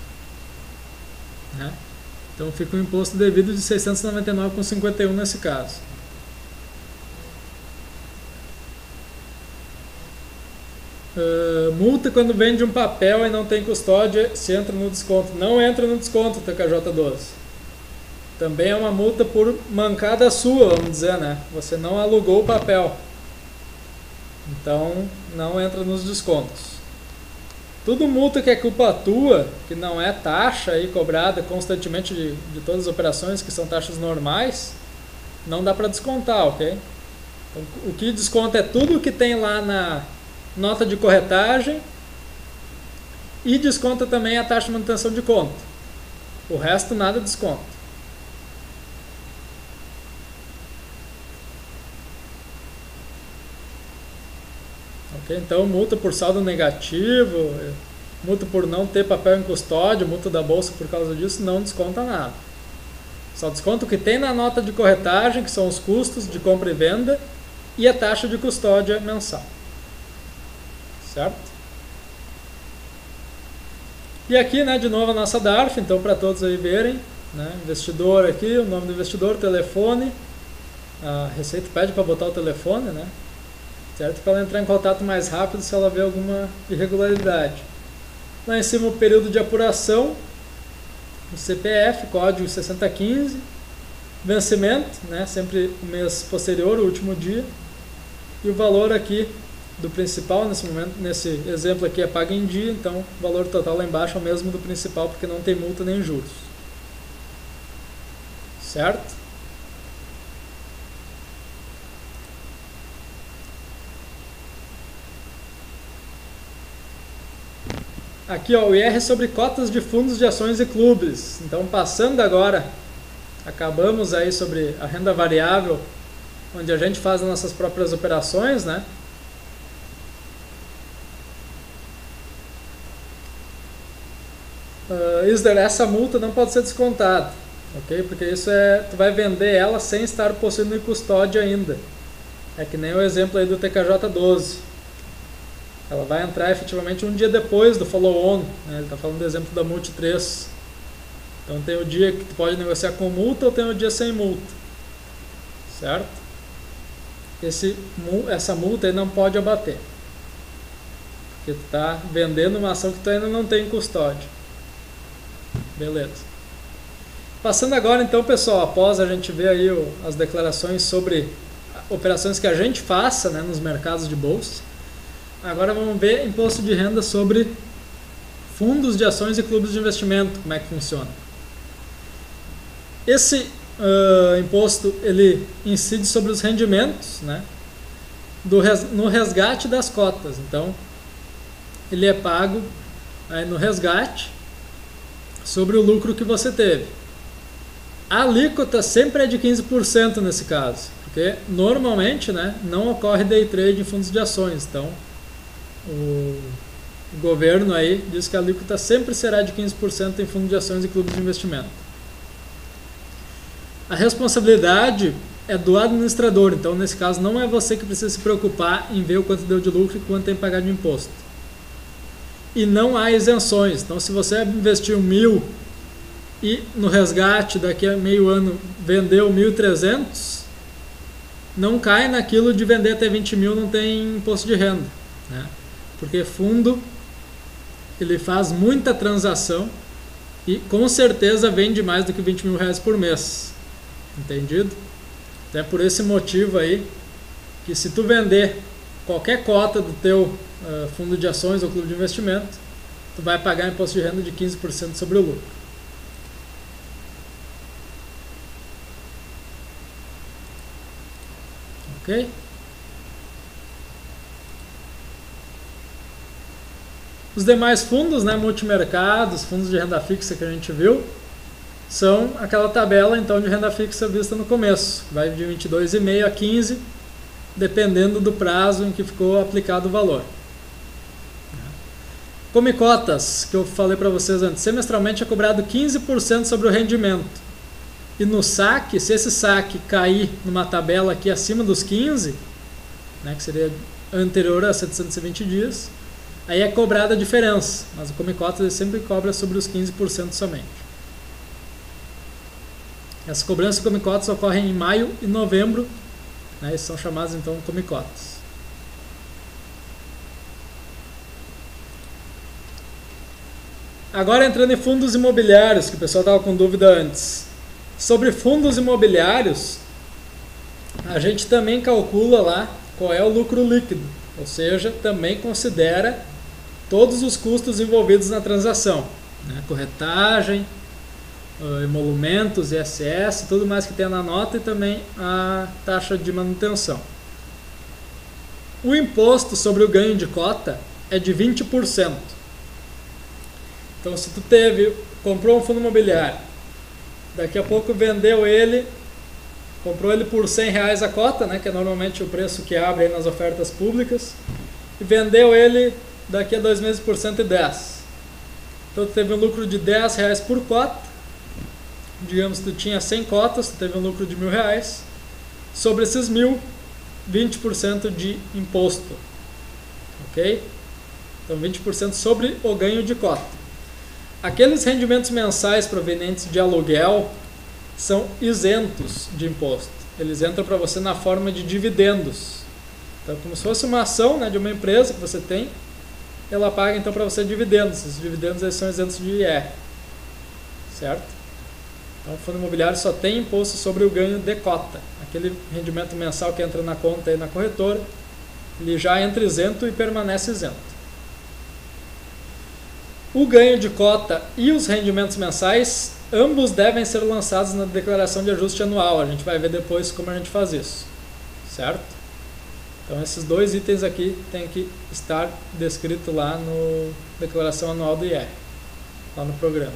né? Então fica um imposto devido de 699,51 nesse caso. Multa quando vende um papel e não tem custódia, se entra no desconto. Não entra no desconto, TKJ12. Também é uma multa por mancada sua, vamos dizer, né? Você não alugou o papel. Então, não entra nos descontos. Tudo multa que é culpa tua, que não é taxa aí cobrada constantemente de todas as operações, que são taxas normais, não dá para descontar, ok? Então, o que desconta é tudo que tem lá na nota de corretagem e desconta também a taxa de manutenção de conta. O resto nada desconta. Então, multa por saldo negativo, multa por não ter papel em custódia, multa da bolsa por causa disso, não desconta nada. Só desconta o que tem na nota de corretagem, que são os custos de compra e venda, e a taxa de custódia mensal. Certo? E aqui, né, de novo a nossa DARF, então para todos aí verem, né, investidor aqui, o nome do investidor, telefone, a Receita pede para botar o telefone, né? Certo? Para ela entrar em contato mais rápido se ela vê alguma irregularidade. Lá em cima o período de apuração, o CPF, código 6015, vencimento, né? Sempre o mês posterior, o último dia, e o valor aqui do principal, nesse momento, nesse exemplo aqui é pago em dia, então o valor total lá embaixo é o mesmo do principal, porque não tem multa nem juros. Certo? Aqui, ó, o IR sobre cotas de fundos de ações e clubes. Então, passando agora, acabamos aí sobre a renda variável onde a gente faz as nossas próprias operações, né? Essa multa não pode ser descontada, ok? Porque isso tu vai vender ela sem estar possuindo em custódia ainda. É que nem o exemplo aí do TKJ12. Ela vai entrar efetivamente um dia depois do follow-on, né? Ele está falando do exemplo da Multi 3. Então tem o dia que tu pode negociar com multa ou tem o dia sem multa, certo? Essa multa aí não pode abater, porque tu está vendendo uma ação que tu ainda não tem em custódia. Beleza. Passando agora então, pessoal, após a gente ver aí as declarações sobre operações que a gente faça, né, nos mercados de bolsa, agora vamos ver imposto de renda sobre fundos de ações e clubes de investimento, como é que funciona. Esse imposto ele incide sobre os rendimentos, né, no resgate das cotas. Então, ele é pago aí no resgate sobre o lucro que você teve. A alíquota sempre é de 15% nesse caso, porque normalmente, né, não ocorre day trade em fundos de ações. Então, o governo aí diz que a alíquota sempre será de 15% em fundos de ações e clubes de investimento. A responsabilidade é do administrador, então nesse caso não é você que precisa se preocupar em ver o quanto deu de lucro e quanto tem que pagar de imposto. E não há isenções, então se você investiu 1.000 e no resgate daqui a meio ano vendeu 1.300, não cai naquilo de vender até 20.000 não tem imposto de renda, né? Porque fundo ele faz muita transação e com certeza vende mais do que 20 mil reais por mês. Entendido? Até por esse motivo aí, que se tu vender qualquer cota do teu fundo de ações ou clube de investimento, tu vai pagar imposto de renda de 15% sobre o lucro. Ok? Os demais fundos, né, multimercados, fundos de renda fixa que a gente viu, são aquela tabela então de renda fixa vista no começo, vai de 22,5 a 15, dependendo do prazo em que ficou aplicado o valor. Come cotas, que eu falei para vocês antes, semestralmente é cobrado 15% sobre o rendimento. E no saque, se esse saque cair numa tabela aqui acima dos 15, né, que seria anterior a 720 dias, aí é cobrada a diferença, mas o come cotas ele sempre cobra sobre os 15% somente. As cobranças de come cotas ocorrem em maio e novembro, né, e são chamadas então come cotas. Agora entrando em fundos imobiliários, que o pessoal estava com dúvida antes. Sobre fundos imobiliários, a gente também calcula lá qual é o lucro líquido, ou seja, também considera todos os custos envolvidos na transação, né, corretagem, emolumentos, ISS, tudo mais que tem na nota e também a taxa de manutenção. O imposto sobre o ganho de cota é de 20%. Então, se tu comprou um fundo imobiliário, daqui a pouco vendeu ele, comprou ele por R$100 a cota, né, que é normalmente o preço que abre aí nas ofertas públicas, e vendeu ele daqui a 2 meses por 110. Então, tu teve um lucro de R$10 por cota. Digamos que tu tinha 100 cotas, tu teve um lucro de R$1.000. Sobre esses 1.000, 20% de imposto. Ok? Então 20% sobre o ganho de cota. Aqueles rendimentos mensais provenientes de aluguel são isentos de imposto. Eles entram para você na forma de dividendos. Então, como se fosse uma ação, né, de uma empresa que você tem, ela paga então para você dividendos. Os dividendos eles são isentos de IR. Certo? Então, o fundo imobiliário só tem imposto sobre o ganho de cota. Aquele rendimento mensal que entra na conta e na corretora, ele já entra isento e permanece isento. O ganho de cota e os rendimentos mensais, ambos devem ser lançados na declaração de ajuste anual. A gente vai ver depois como a gente faz isso. Certo? Então, esses dois itens aqui tem que estar descrito lá no declaração anual do IR, lá no programa.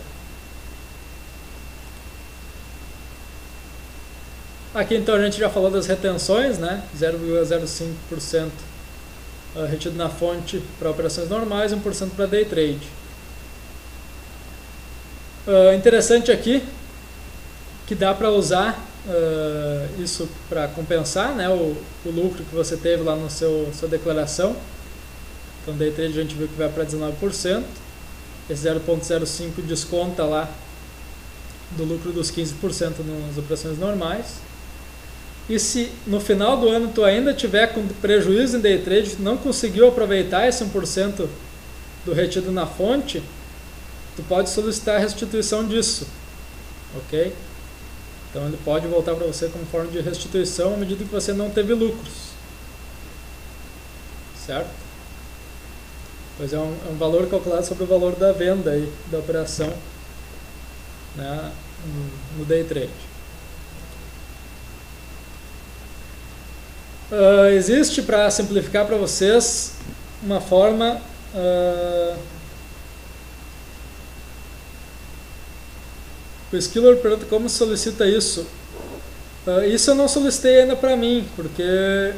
Aqui então a gente já falou das retenções, né? 0,05% retido na fonte para operações normais e 1% para day trade. Interessante aqui que dá para usar isso para compensar, né, o lucro que você teve lá no sua declaração. Então day trade a gente viu que vai para 19%. Esse 0,05 desconta lá do lucro dos 15% nas operações normais. E se no final do ano tu ainda tiver com prejuízo em day trade, não conseguiu aproveitar esse 1% do retido na fonte, tu pode solicitar a restituição disso, ok? Então ele pode voltar para você como forma de restituição à medida que você não teve lucros, certo? Pois é um valor calculado sobre o valor da venda aí, da operação, né, no day trade. Existe, para simplificar para vocês, uma forma o Skiller pergunta como solicita isso. Isso eu não solicitei ainda para mim, porque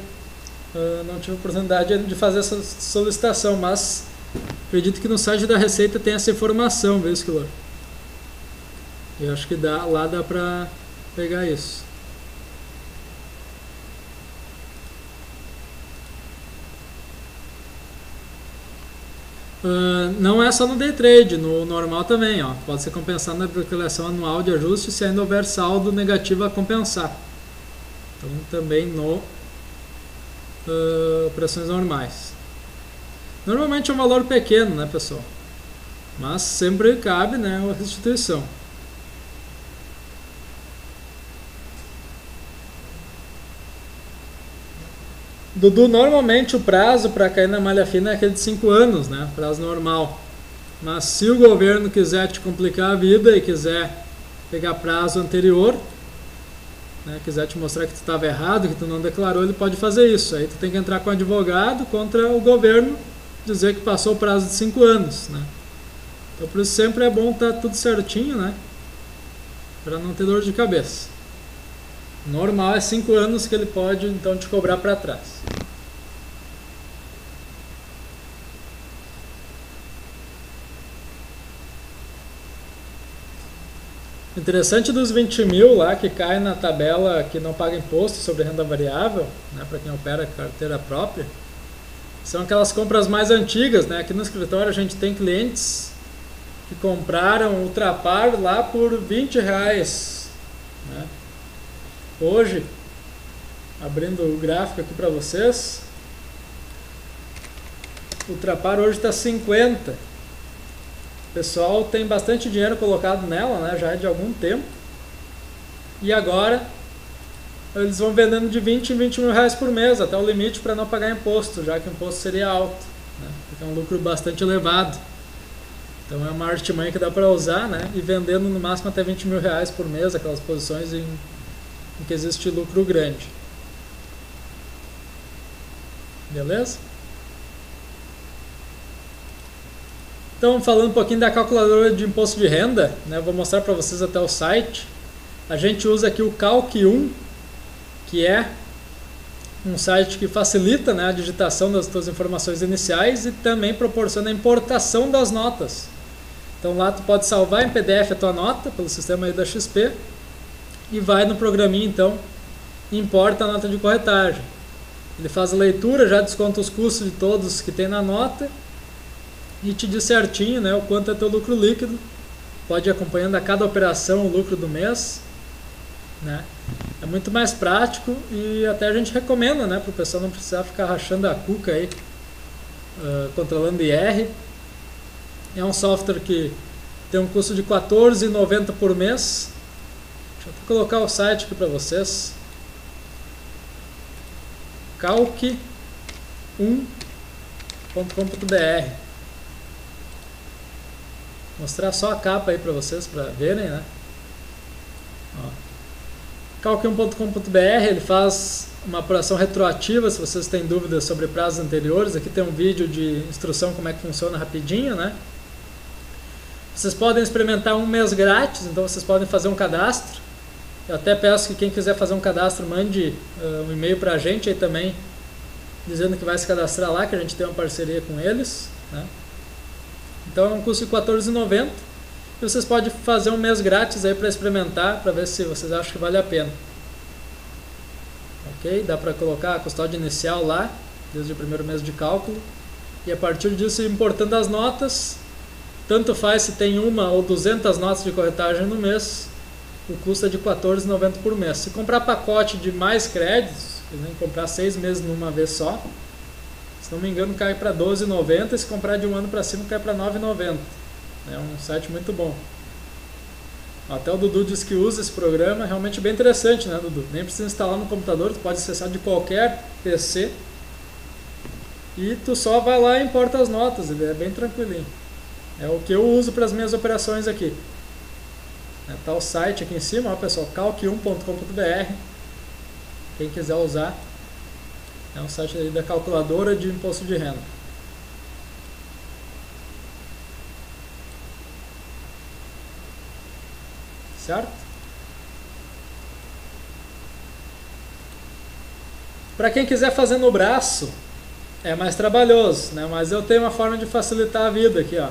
não tive oportunidade de fazer essa solicitação, mas acredito que no site da Receita tem essa informação, viu, Skiller? Eu acho que lá dá para pegar isso. Não é só no day trade, no normal também, ó. Pode ser compensado na declaração anual de ajuste se ainda houver saldo negativo a compensar. Então também no operações normais. Normalmente é um valor pequeno, né, pessoal? Mas sempre cabe, né, a restituição. Dudu, normalmente o prazo para cair na malha fina é aquele de 5 anos, né? Prazo normal. Mas se o governo quiser te complicar a vida e quiser pegar prazo anterior, né, quiser te mostrar que tu estava errado, que tu não declarou, ele pode fazer isso. Aí tu tem que entrar com o advogado contra o governo, dizer que passou o prazo de 5 anos, né? Então por isso sempre é bom estar tudo certinho, né? Para não ter dor de cabeça. Normal é 5 anos que ele pode então te cobrar para trás. Interessante dos 20 mil lá que cai na tabela que não paga imposto sobre renda variável, né, para quem opera carteira própria, são aquelas compras mais antigas, né? Aqui no escritório a gente tem clientes que compraram o Ultrapar lá por R$20, né? Hoje, abrindo o gráfico aqui para vocês, o Ultrapar hoje está 50. O pessoal tem bastante dinheiro colocado nela, né, já é de algum tempo. E agora eles vão vendendo de 20 em 20 mil reais por mês, até o limite para não pagar imposto, já que o imposto seria alto, né, porque é um lucro bastante elevado. Então é uma artimanha que dá para usar, né, e vendendo no máximo até 20 mil reais por mês, aquelas posições em que existe lucro grande. Beleza? Então, falando um pouquinho da calculadora de imposto de renda, né, vou mostrar para vocês até o site. A gente usa aqui o Calc 1, que é um site que facilita, né, a digitação das suas informações iniciais e também proporciona a importação das notas. Então lá tu pode salvar em PDF a tua nota pelo sistema aí da XP e vai no programinha, então, importa a nota de corretagem. Ele faz a leitura, já desconta os custos de todos que tem na nota e te diz certinho, né, o quanto é teu lucro líquido. Pode ir acompanhando a cada operação o lucro do mês, né? É muito mais prático e até a gente recomenda, né, para o pessoal não precisar ficar rachando a cuca aí, controlando IR. É um software que tem um custo de R$ 14,90 por mês. Deixa eu colocar o site aqui para vocês. calc1.com.br. Mostrar só a capa aí para vocês, para verem, né? Calc1.com.br, ele faz uma apuração retroativa, se vocês têm dúvidas sobre prazos anteriores. Aqui tem um vídeo de instrução como é que funciona rapidinho, né? Vocês podem experimentar um mês grátis, então vocês podem fazer um cadastro. Eu até peço que quem quiser fazer um cadastro mande um e-mail para a gente aí também, dizendo que vai se cadastrar lá, que a gente tem uma parceria com eles, né? Então é um custo de R$14,90 e vocês podem fazer um mês grátis aí para experimentar, para ver se vocês acham que vale a pena. Ok? Dá para colocar a custódia inicial lá, desde o primeiro mês de cálculo, e a partir disso, importando as notas, tanto faz se tem 1 ou 200 notas de corretagem no mês, o custo é de R$14,90 por mês. Se comprar pacote de mais créditos, comprar 6 meses numa vez só, se não me engano cai para R$12,90, e se comprar de um ano para cima cai para R$9,90. É um site muito bom. Até o Dudu diz que usa esse programa, é realmente bem interessante, né, Dudu? Nem precisa instalar no computador, tu pode acessar de qualquer PC e tu só vai lá e importa as notas, ele é bem tranquilinho. É o que eu uso para as minhas operações aqui. Tá o site aqui em cima, ó, pessoal, calc1.com.br. Quem quiser usar, é um site aí da calculadora de imposto de renda. Certo? Para quem quiser fazer no braço, é mais trabalhoso, né? Mas eu tenho uma forma de facilitar a vida aqui, ó.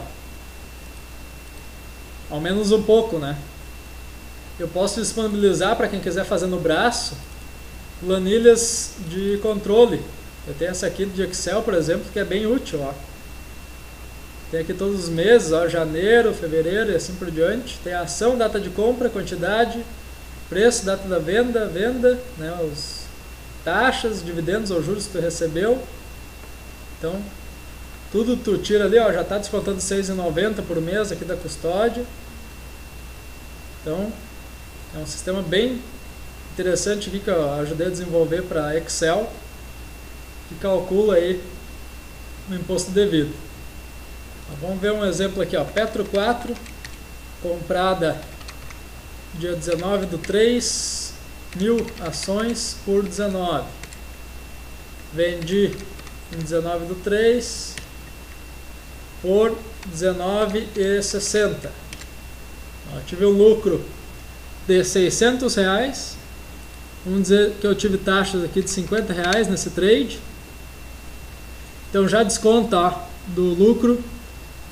Ao menos um pouco, né? Eu posso disponibilizar para quem quiser fazer no braço planilhas de controle. Eu tenho essa aqui de Excel, por exemplo, que é bem útil, ó. Tem aqui todos os meses, ó, janeiro, fevereiro e assim por diante. Tem a ação, data de compra, quantidade, preço, data da venda, né, os taxas, dividendos ou juros que tu recebeu. Então, tudo tu tira ali, ó, já está descontando R$6,90 por mês aqui da custódia. Então, é um sistema bem interessante aqui que eu ajudei a desenvolver para Excel, que calcula aí o imposto devido. Vamos ver um exemplo aqui, ó. Petro 4, comprada dia 19/3, 1.000 ações por 19. Vendi em 19/3 por R$19,60. Tive um lucro de R$600. Vamos dizer que eu tive taxas aqui de R$50 nesse trade. Então já desconta, ó, do lucro.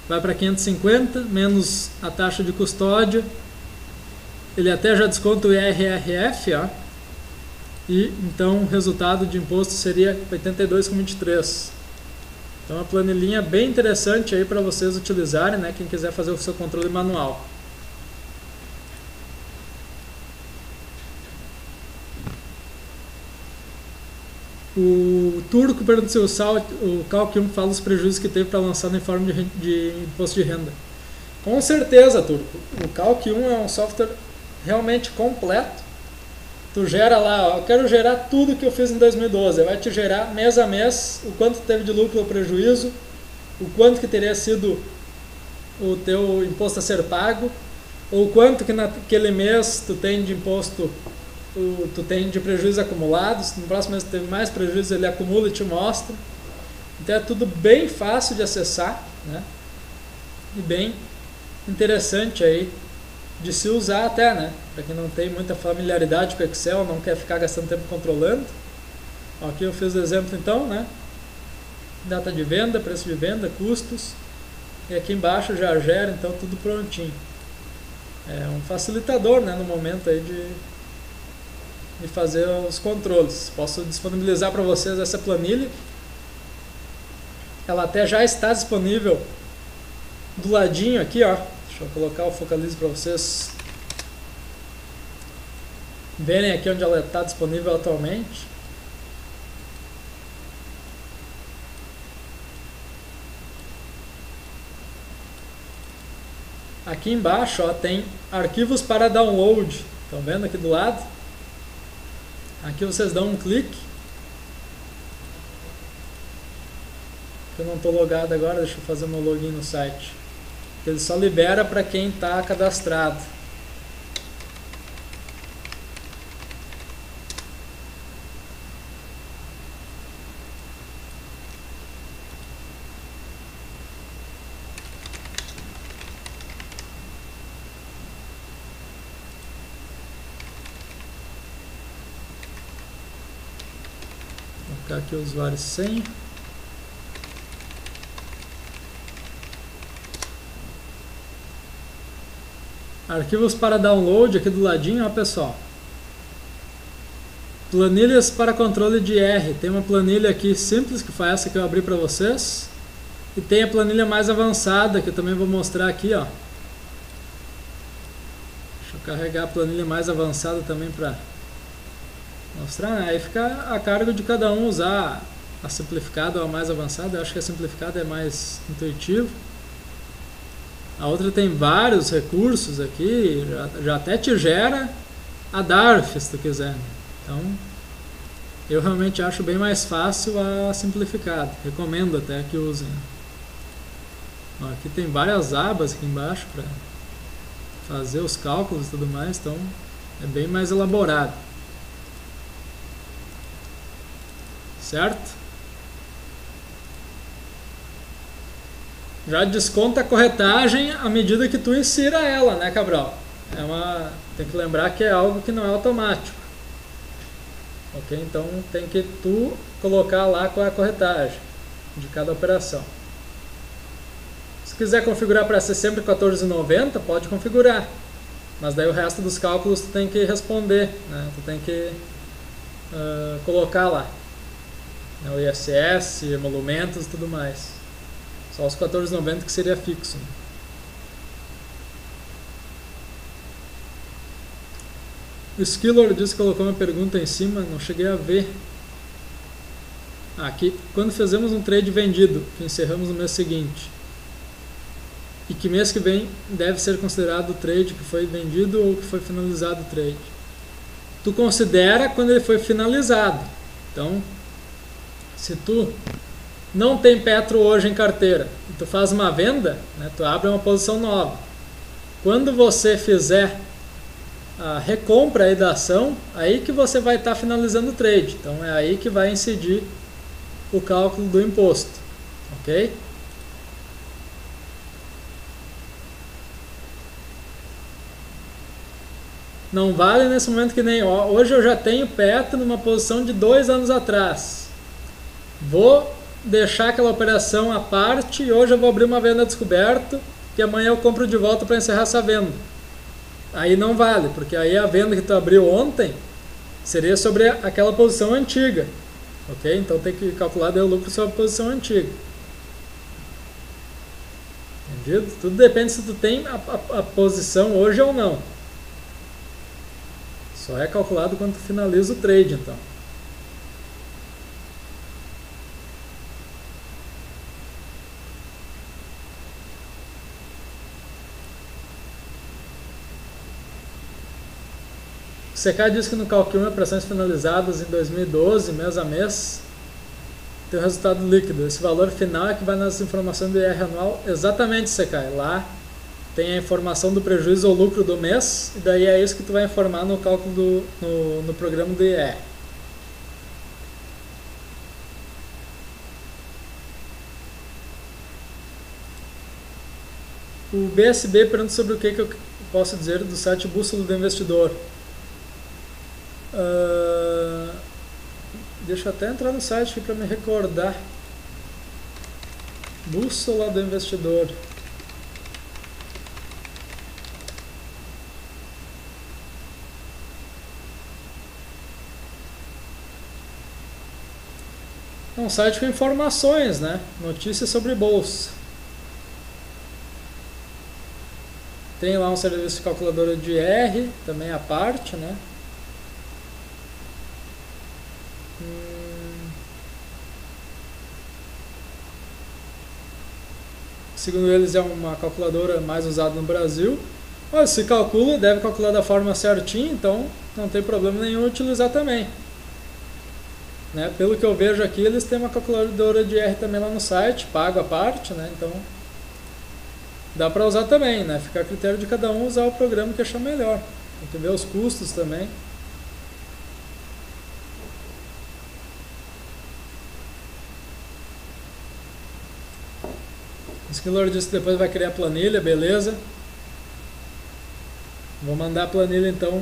Vai para 550, menos a taxa de custódia. Ele até já desconta o IRRF, ó. E então o resultado de imposto seria 82,23. Então é uma planilhinha bem interessante aí para vocês utilizarem, né? Quem quiser fazer o seu controle manual. O Turco pergunta se o Calc 1 fala os prejuízos que teve para lançar no informe de imposto de renda. Com certeza, Turco. O Calc 1 é um software realmente completo. Tu gera lá, ó, eu quero gerar tudo que eu fiz em 2012. Vai te gerar mês a mês o quanto teve de lucro ou prejuízo, o quanto que teria sido o teu imposto a ser pago, ou quanto que naquele mês tu tem de imposto, tu tem de prejuízos acumulados. No próximo mês tu teve mais prejuízo, ele acumula e te mostra. Então é tudo bem fácil de acessar, né? E bem interessante aí de se usar até, né? Para quem não tem muita familiaridade com Excel, não quer ficar gastando tempo controlando. Aqui eu fiz o exemplo então, né? Data de venda, preço de venda, custos. E aqui embaixo já gera então tudo prontinho. É um facilitador, né, no momento aí de fazer os controles. Posso disponibilizar para vocês essa planilha. Ela até já está disponível do ladinho aqui, ó. Deixa eu colocar o Focalize para vocês verem aqui onde ela está disponível atualmente. Aqui embaixo, ó, tem arquivos para download. Estão vendo aqui do lado? Aqui vocês dão um clique. Eu não estou logado agora, deixa eu fazer meu login no site. Ele só libera para quem está cadastrado. colocar aqui o usuário e senha. Arquivos para download aqui do ladinho, ó pessoal. Planilhas para controle de R. Tem uma planilha aqui simples, que foi essa que eu abri para vocês. E tem a planilha mais avançada, que eu também vou mostrar aqui, ó. Deixa eu carregar a planilha mais avançada também para mostrar, né? Aí fica a cargo de cada um usar a simplificada ou a mais avançada. Eu acho que a simplificada é mais intuitivo. A outra tem vários recursos aqui, já até te gera a DARF, se tu quiser. Então, eu realmente acho bem mais fácil a simplificada. Recomendo até que usem. Ó, aqui tem várias abas aqui embaixo para fazer os cálculos e tudo mais, então é bem mais elaborado. Certo? Já desconta a corretagem à medida que tu insira ela, né, Cabral? Tem que lembrar que é algo que não é automático. Ok? Então tem que tu colocar lá qual é a corretagem de cada operação. Se quiser configurar para ser sempre 14,90, pode configurar. Mas daí o resto dos cálculos tu tem que responder, né? Tu tem que colocar lá, né? O ISS, emolumentos e tudo mais. Só os 14,90 que seria fixo. O Skillor disse que colocou uma pergunta em cima, não cheguei a ver. Aqui, quando fizemos um trade vendido, que encerramos no mês seguinte, e que mês que vem deve ser considerado o trade que foi vendido ou que foi finalizado o trade? Tu considera quando ele foi finalizado. Então, se tu não tem Petro hoje em carteira e tu faz uma venda, né, tu abre uma posição nova. Quando você fizer a recompra aí da ação, aí que você vai estar finalizando o trade. Então é aí que vai incidir o cálculo do imposto. Ok? Não vale nesse momento que nem... Ó, hoje eu já tenho Petro numa posição de 2 anos atrás. Vou deixar aquela operação à parte e hoje eu vou abrir uma venda descoberto que amanhã eu compro de volta para encerrar essa venda. Aí não vale, porque aí a venda que tu abriu ontem seria sobre aquela posição antiga. Ok? Então tem que calcular o lucro sobre a posição antiga. Entendido? Tudo depende se tu tem a posição hoje ou não. Só é calculado quando tu finaliza o trade, então. O CK diz que no cálculo 1, operações finalizadas em 2012, mês a mês, tem o resultado líquido. Esse valor final é que vai nas informações do IR anual. Exatamente, CK. Lá tem a informação do prejuízo ou lucro do mês, e daí é isso que tu vai informar no cálculo no programa do IR. O BSB pergunta sobre o que eu posso dizer do site Bússola do Investidor. Deixa eu até entrar no site aqui para me recordar. Bússola do Investidor. É um site com informações, né? Notícias sobre bolsa. Tem lá um serviço de calculadora de R, também à parte, né? Segundo eles, é uma calculadora mais usada no Brasil. Mas se calcula, deve calcular da forma certinha, então não tem problema nenhum utilizar também. Né? Pelo que eu vejo aqui, eles têm uma calculadora de R também lá no site, pago a parte, né? Então dá para usar também, né? Fica a critério de cada um usar o programa que achar melhor. Tem que ver os custos também. O Skillor disse que depois vai criar a planilha, beleza. Vou mandar a planilha então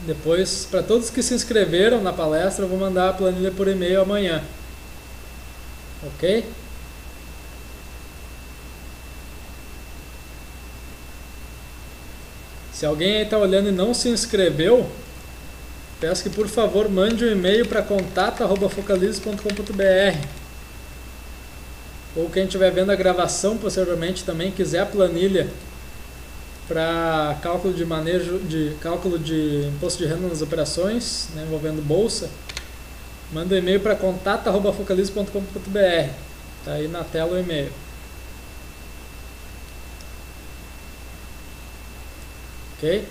Depois, para todos que se inscreveram na palestra, eu vou mandar a planilha por e-mail amanhã. Ok? Se alguém aí está olhando e não se inscreveu, peço que por favor mande um e-mail para contato@focalize.com.br. Ou quem estiver vendo a gravação posteriormente também quiser a planilha para cálculo de cálculo de imposto de renda nas operações, né, envolvendo bolsa, manda um e-mail para contato@focalize.com.br. Tá aí na tela o e-mail. Ok?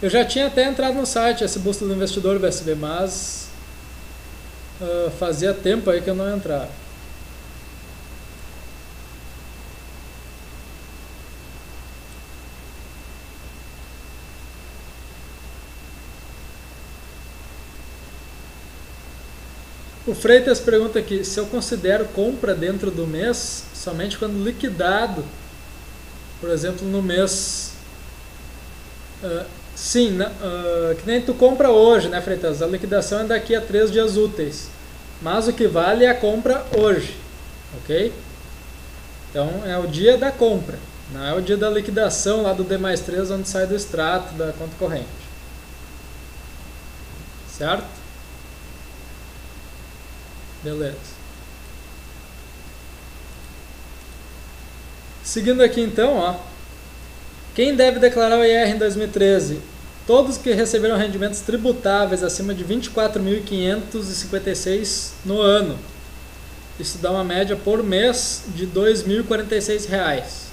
Eu já tinha até entrado no site, esse Busto do Investidor VSB, mas fazia tempo aí que eu não entrava. O Freitas pergunta aqui, se eu considero compra dentro do mês somente quando liquidado, por exemplo, no mês... sim, que nem tu compra hoje, né, Freitas? A liquidação é daqui a 3 dias úteis. Mas o que vale é a compra hoje, ok? Então é o dia da compra, não é o dia da liquidação lá do D+3, onde sai do extrato da conta corrente. Certo? Beleza. Seguindo aqui então, ó. Quem deve declarar o IR em 2013? Todos que receberam rendimentos tributáveis acima de 24.556 no ano. Isso dá uma média por mês de R$ 2.046.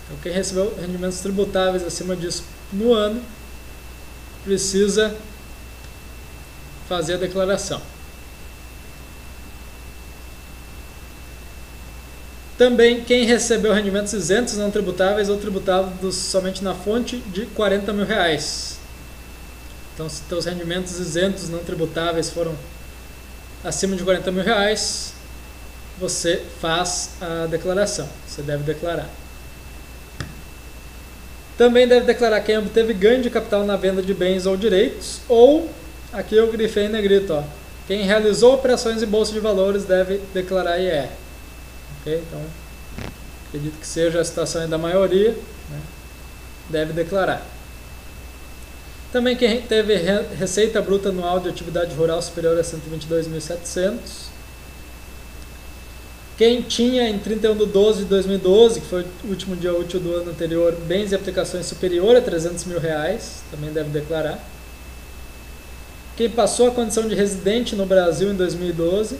Então, quem recebeu rendimentos tributáveis acima disso no ano precisa fazer a declaração. Também quem recebeu rendimentos isentos não tributáveis ou tributados somente na fonte de R$ 40 mil. Então, se teus rendimentos isentos não tributáveis foram acima de R$ 40 mil, você faz a declaração. Você deve declarar. Também deve declarar quem obteve ganho de capital na venda de bens ou direitos, ou, aqui eu grifei em negrito, ó, quem realizou operações em bolsa de valores deve declarar IR. Okay? Então, acredito que seja a situação da maioria, né? Deve declarar. Também quem teve receita bruta anual de atividade rural superior a 122.700. Quem tinha em 31/12/2012, que foi o último dia útil do ano anterior, bens e aplicações superior a R$ 300 mil, também deve declarar. Quem passou a condição de residente no Brasil em 2012.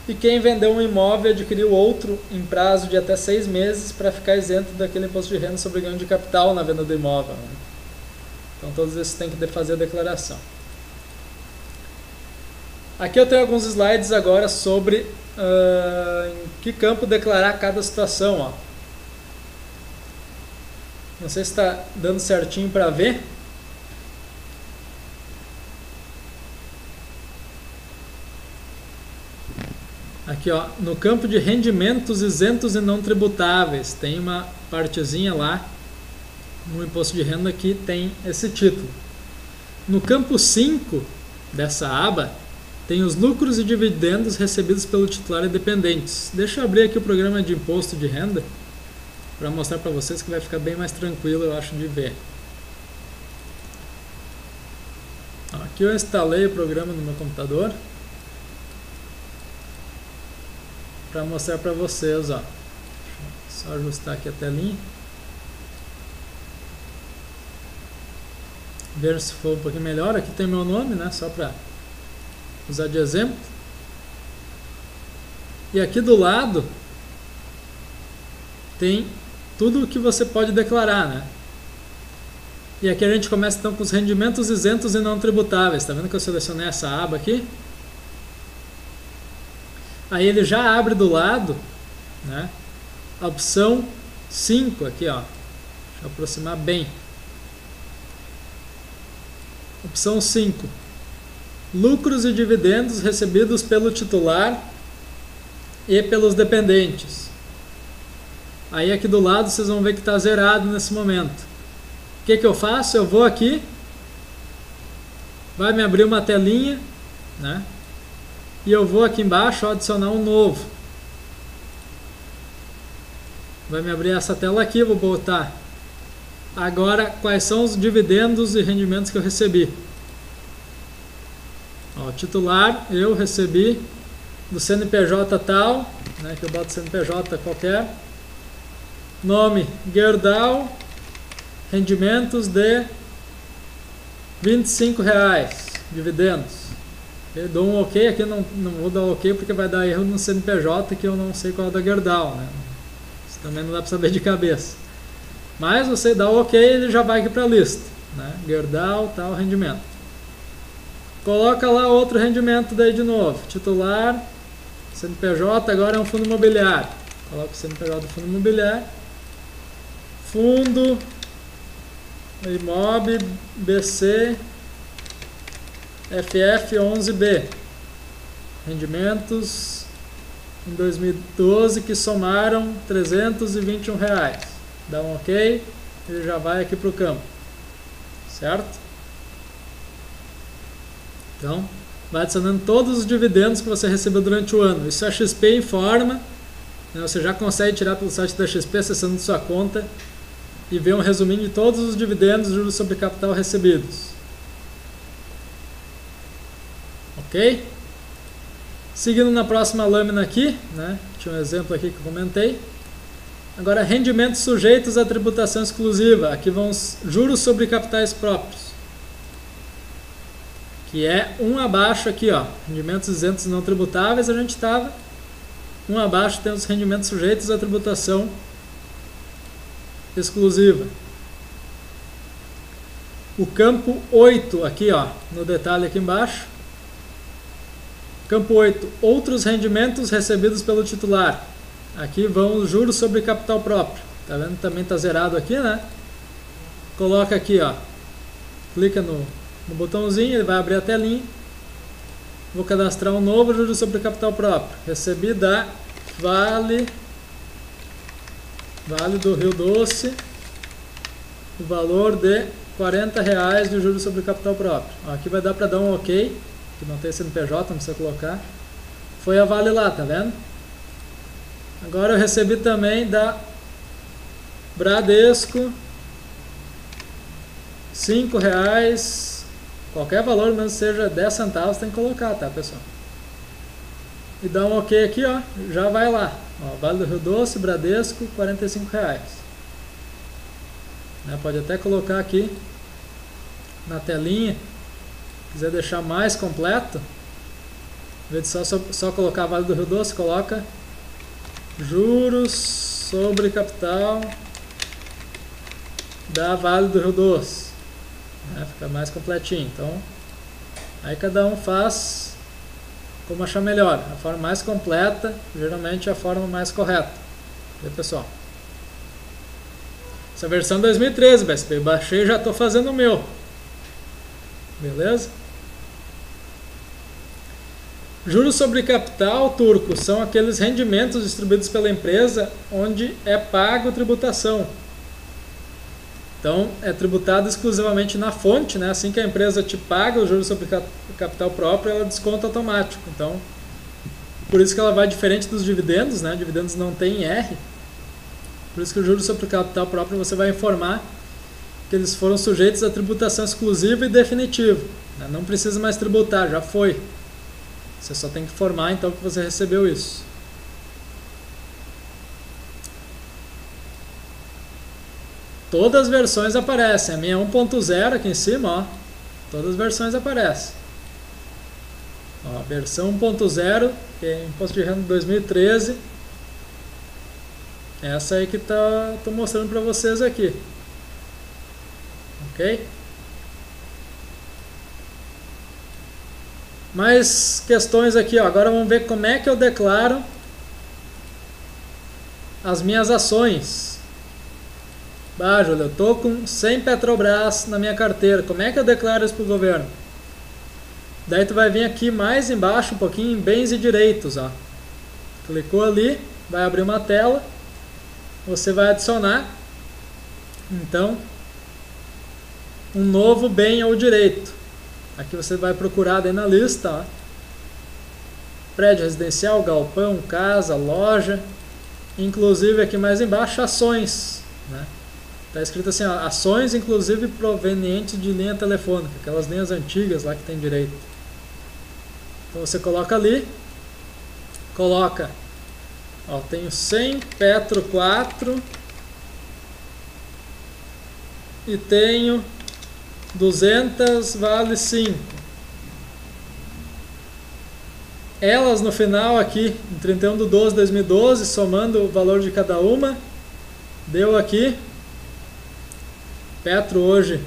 E quem vendeu um imóvel e adquiriu outro em prazo de até 6 meses para ficar isento daquele imposto de renda sobre ganho de capital na venda do imóvel. Né? Então todos esses têm que fazer a declaração. Aqui eu tenho alguns slides agora sobre em que campo declarar cada situação. Ó. Não sei se está dando certinho para ver. Aqui, ó, no campo de rendimentos isentos e não tributáveis, tem uma partezinha lá no imposto de renda que tem esse título. No campo 5 dessa aba, tem os lucros e dividendos recebidos pelo titular e dependentes. Deixa eu abrir aqui o programa de imposto de renda para mostrar para vocês que vai ficar bem mais tranquilo, eu acho, de ver. Aqui eu instalei o programa no meu computador para mostrar para vocês, ó. Só ajustar aqui a telinha. Ver se for um pouquinho melhor. Aqui tem meu nome, né? Só para usar de exemplo. E aqui do lado tem tudo o que você pode declarar, né? E aqui a gente começa então com os rendimentos isentos e não tributáveis. Tá vendo que eu selecionei essa aba aqui? Aí ele já abre do lado, né, a opção 5 aqui, ó. Deixa eu aproximar bem. Opção 5. Lucros e dividendos recebidos pelo titular e pelos dependentes. Aí aqui do lado vocês vão ver que está zerado nesse momento. O que eu faço? Eu vou aqui, vai me abrir uma telinha, né? E eu vou aqui embaixo adicionar um novo. Vai me abrir essa tela aqui, vou botar agora quais são os dividendos e rendimentos que eu recebi. Ó, titular, eu recebi do CNPJ tal, né, que eu boto CNPJ qualquer. Nome, Gerdau, rendimentos de R$25, dividendos. Eu dou um OK, aqui não vou dar OK porque vai dar erro no CNPJ que eu não sei qual é da Gerdau, né? Isso também não dá para saber de cabeça. Mas você dá OK, ele já vai aqui para a lista, né? Gerdau, tal, rendimento. Coloca lá outro rendimento daí de novo. Titular, CNPJ, agora é um fundo imobiliário. Coloca o CNPJ do fundo imobiliário. Fundo Imob BC FF11B. Rendimentos em 2012 que somaram R$321. Dá um OK, ele já vai aqui para o campo. Certo? Então, vai adicionando todos os dividendos que você recebeu durante o ano. Isso a XP informa, né? Você já consegue tirar pelo site da XP acessando sua conta e ver um resuminho de todos os dividendos e juros sobre capital recebidos. Ok? Seguindo na próxima lâmina aqui, né? Tinha um exemplo aqui que eu comentei. Agora, rendimentos sujeitos à tributação exclusiva. Aqui vão os juros sobre capitais próprios, que é um abaixo aqui, ó, rendimentos isentos não tributáveis. A gente estava um abaixo, temos rendimentos sujeitos à tributação exclusiva. O campo 8 aqui, ó, no detalhe aqui embaixo. Campo 8, outros rendimentos recebidos pelo titular. Aqui vão os juros sobre capital próprio. Tá vendo? Também está zerado aqui, né? Coloca aqui, ó, clica no botãozinho, ele vai abrir a telinha. Vou cadastrar um novo juros sobre capital próprio. Recebi da Vale do Rio Doce o valor de R$40 de juros sobre capital próprio. Ó, aqui vai dar para dar um OK, que não tem CNPJ, não precisa colocar. Foi a Vale lá, tá vendo? Agora eu recebi também da Bradesco R$5, qualquer valor, mesmo seja 10 centavos, tem que colocar, tá, pessoal? E dá um OK aqui, ó, já vai lá. Ó, Vale do Rio Doce, Bradesco, R$45. Né, pode até colocar aqui na telinha, se quiser deixar mais completo, em vez de só colocar Vale do Rio Doce, coloca juros sobre capital da Vale do Rio Doce. Né, fica mais completinho. Então, aí cada um faz como achar melhor. A forma mais completa, geralmente é a forma mais correta. Viu, pessoal? Essa versão 2013, BSP, eu baixei e já estou fazendo o meu. Beleza? Juros sobre capital, turco, são aqueles rendimentos distribuídos pela empresa onde é pago tributação. Então, é tributado exclusivamente na fonte, né? Assim que a empresa te paga o juros sobre capital próprio, ela desconta automático. Então, por isso que ela vai diferente dos dividendos, né? Dividendos não tem R. Por isso que o juros sobre capital próprio você vai informar que eles foram sujeitos à tributação exclusiva e definitiva, né? Não precisa mais tributar, já foi. Você só tem que informar então que você recebeu isso. Todas as versões aparecem. A minha 1.0 aqui em cima, ó. Todas as versões aparecem. Ó, versão 1.0, que é Imposto de Renda 2013. Essa aí que tô mostrando para vocês aqui. Ok? Mais questões aqui, ó. Agora vamos ver como é que eu declaro as minhas ações. Ah, Júlio, eu tô com 100 Petrobras na minha carteira. Como é que eu declaro isso para o governo? Daí tu vai vir aqui mais embaixo um pouquinho em bens e direitos, ó. Clicou ali, vai abrir uma tela. você vai adicionar, então, um novo bem ou direito. Aqui você vai procurar daí na lista, ó, prédio residencial, galpão, casa, loja, inclusive aqui mais embaixo, ações, né? Está escrito assim, ó, ações inclusive provenientes de linha telefônica, aquelas linhas antigas lá que tem direito. Então você coloca ali, coloca, ó, tenho 100 Petro 4 e tenho 200 Vale 5. Elas no final aqui, em 31/12/2012, somando o valor de cada uma, deu aqui, Petro hoje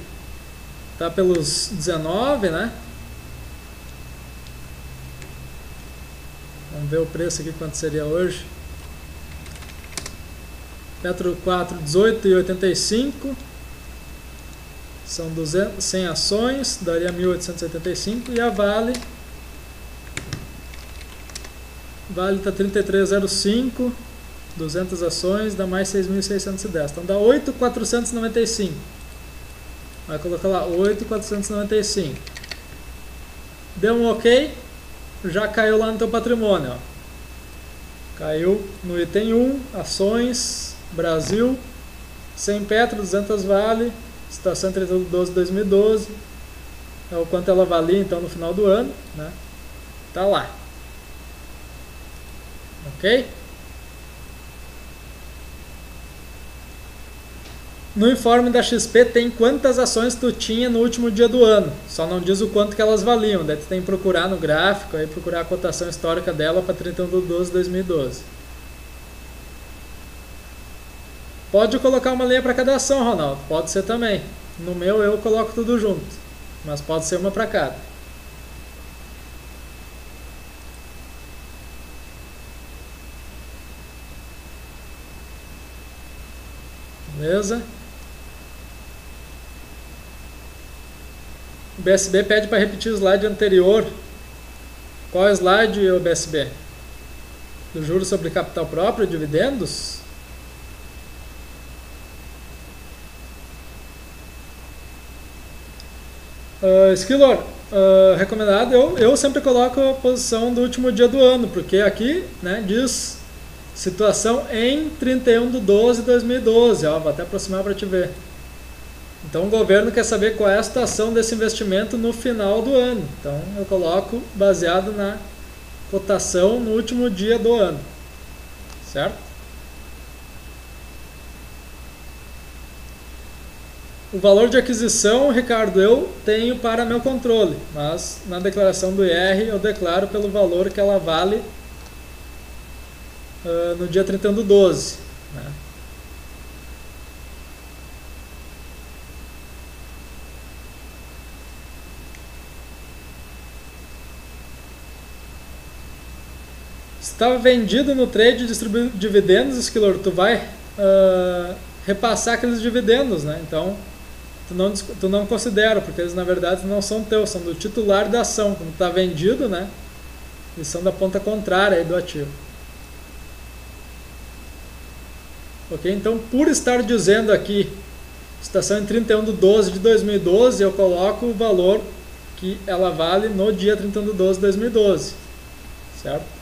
está pelos 19, né? Vamos ver o preço aqui, quanto seria hoje. Petro 4, 18,85. São 100 ações, daria 1.885. E a Vale está 33,05. 200 ações, dá mais 6.610. Então dá 8.495. Vai colocar lá 8.495. Deu um OK, já caiu lá no teu patrimônio, ó. Caiu no item 1, ações, Brasil, 100 Petro, 200 Vale, situação 31/12/2012, é o quanto ela valia então no final do ano, né? Tá lá. OK? No informe da XP tem quantas ações tu tinha no último dia do ano, só não diz o quanto que elas valiam, daí tu tem que procurar no gráfico, aí procurar a cotação histórica dela para 31/12/2012. Pode colocar uma linha para cada ação, Ronaldo, pode ser também. No meu eu coloco tudo junto, mas pode ser uma para cada. Beleza? O BSB pede para repetir o slide anterior. Qual é o slide, o BSB? Do juros sobre capital próprio e dividendos? Esquilor, recomendado, eu sempre coloco a posição do último dia do ano, porque aqui, né, diz situação em 31/12/2012, ó, vou até aproximar para te ver. Então o governo quer saber qual é a situação desse investimento no final do ano. Então eu coloco baseado na cotação no último dia do ano. Certo? O valor de aquisição, Ricardo, eu tenho para meu controle, mas na declaração do IR eu declaro pelo valor que ela vale no dia 31/12, né? Estava vendido no trade e distribuindo dividendos, Esquilor, tu vai repassar aqueles dividendos, né? Então tu não considera, porque eles na verdade não são teus, são do titular da ação. Como está vendido, né? Eles são da ponta contrária aí do ativo. Ok? Então, por estar dizendo aqui situação em 31/12/2012, eu coloco o valor que ela vale no dia 31/12/2012, certo?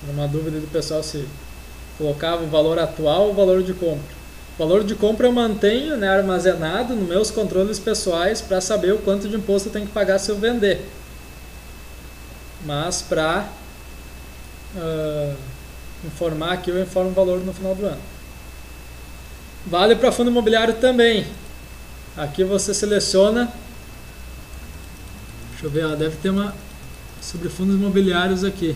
Uma dúvida do pessoal se colocava o valor atual ou o valor de compra. O valor de compra eu mantenho, né, armazenado nos meus controles pessoais para saber o quanto de imposto eu tenho que pagar se eu vender. Mas para informar aqui, eu informo o valor no final do ano. Vale para fundo imobiliário também. Aqui você seleciona. Deixa eu ver, ó, deve ter uma sobre fundos imobiliários aqui.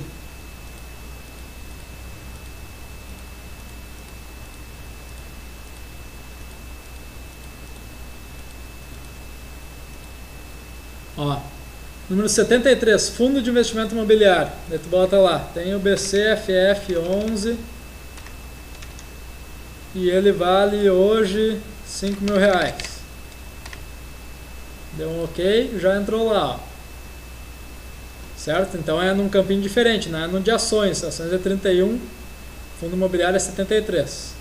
Ó, número 73, Fundo de Investimento Imobiliário. Daí tu bota lá, tem o BCFF11 e ele vale hoje R$5.000. Deu um OK, já entrou lá, ó. certo? Então é num campinho diferente, não é no de ações. Ações é 31, fundo imobiliário é 73.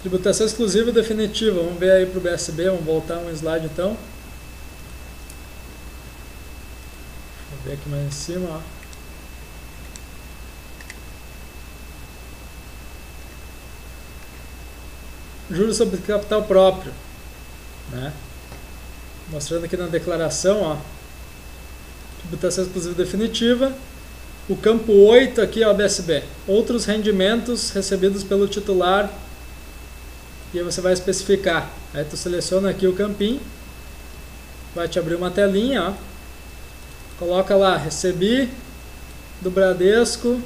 Tributação exclusiva definitiva. Vamos ver aí para o BSB, vamos voltar um slide então. Deixa eu ver aqui mais em cima, ó. Juros sobre capital próprio, né? Mostrando aqui na declaração, ó. Tributação exclusiva definitiva. O campo 8 aqui, ó, BSB. Outros rendimentos recebidos pelo titular. E aí você vai especificar. Aí tu seleciona aqui o campinho. Vai te abrir uma telinha, ó. Coloca lá, recebi do Bradesco.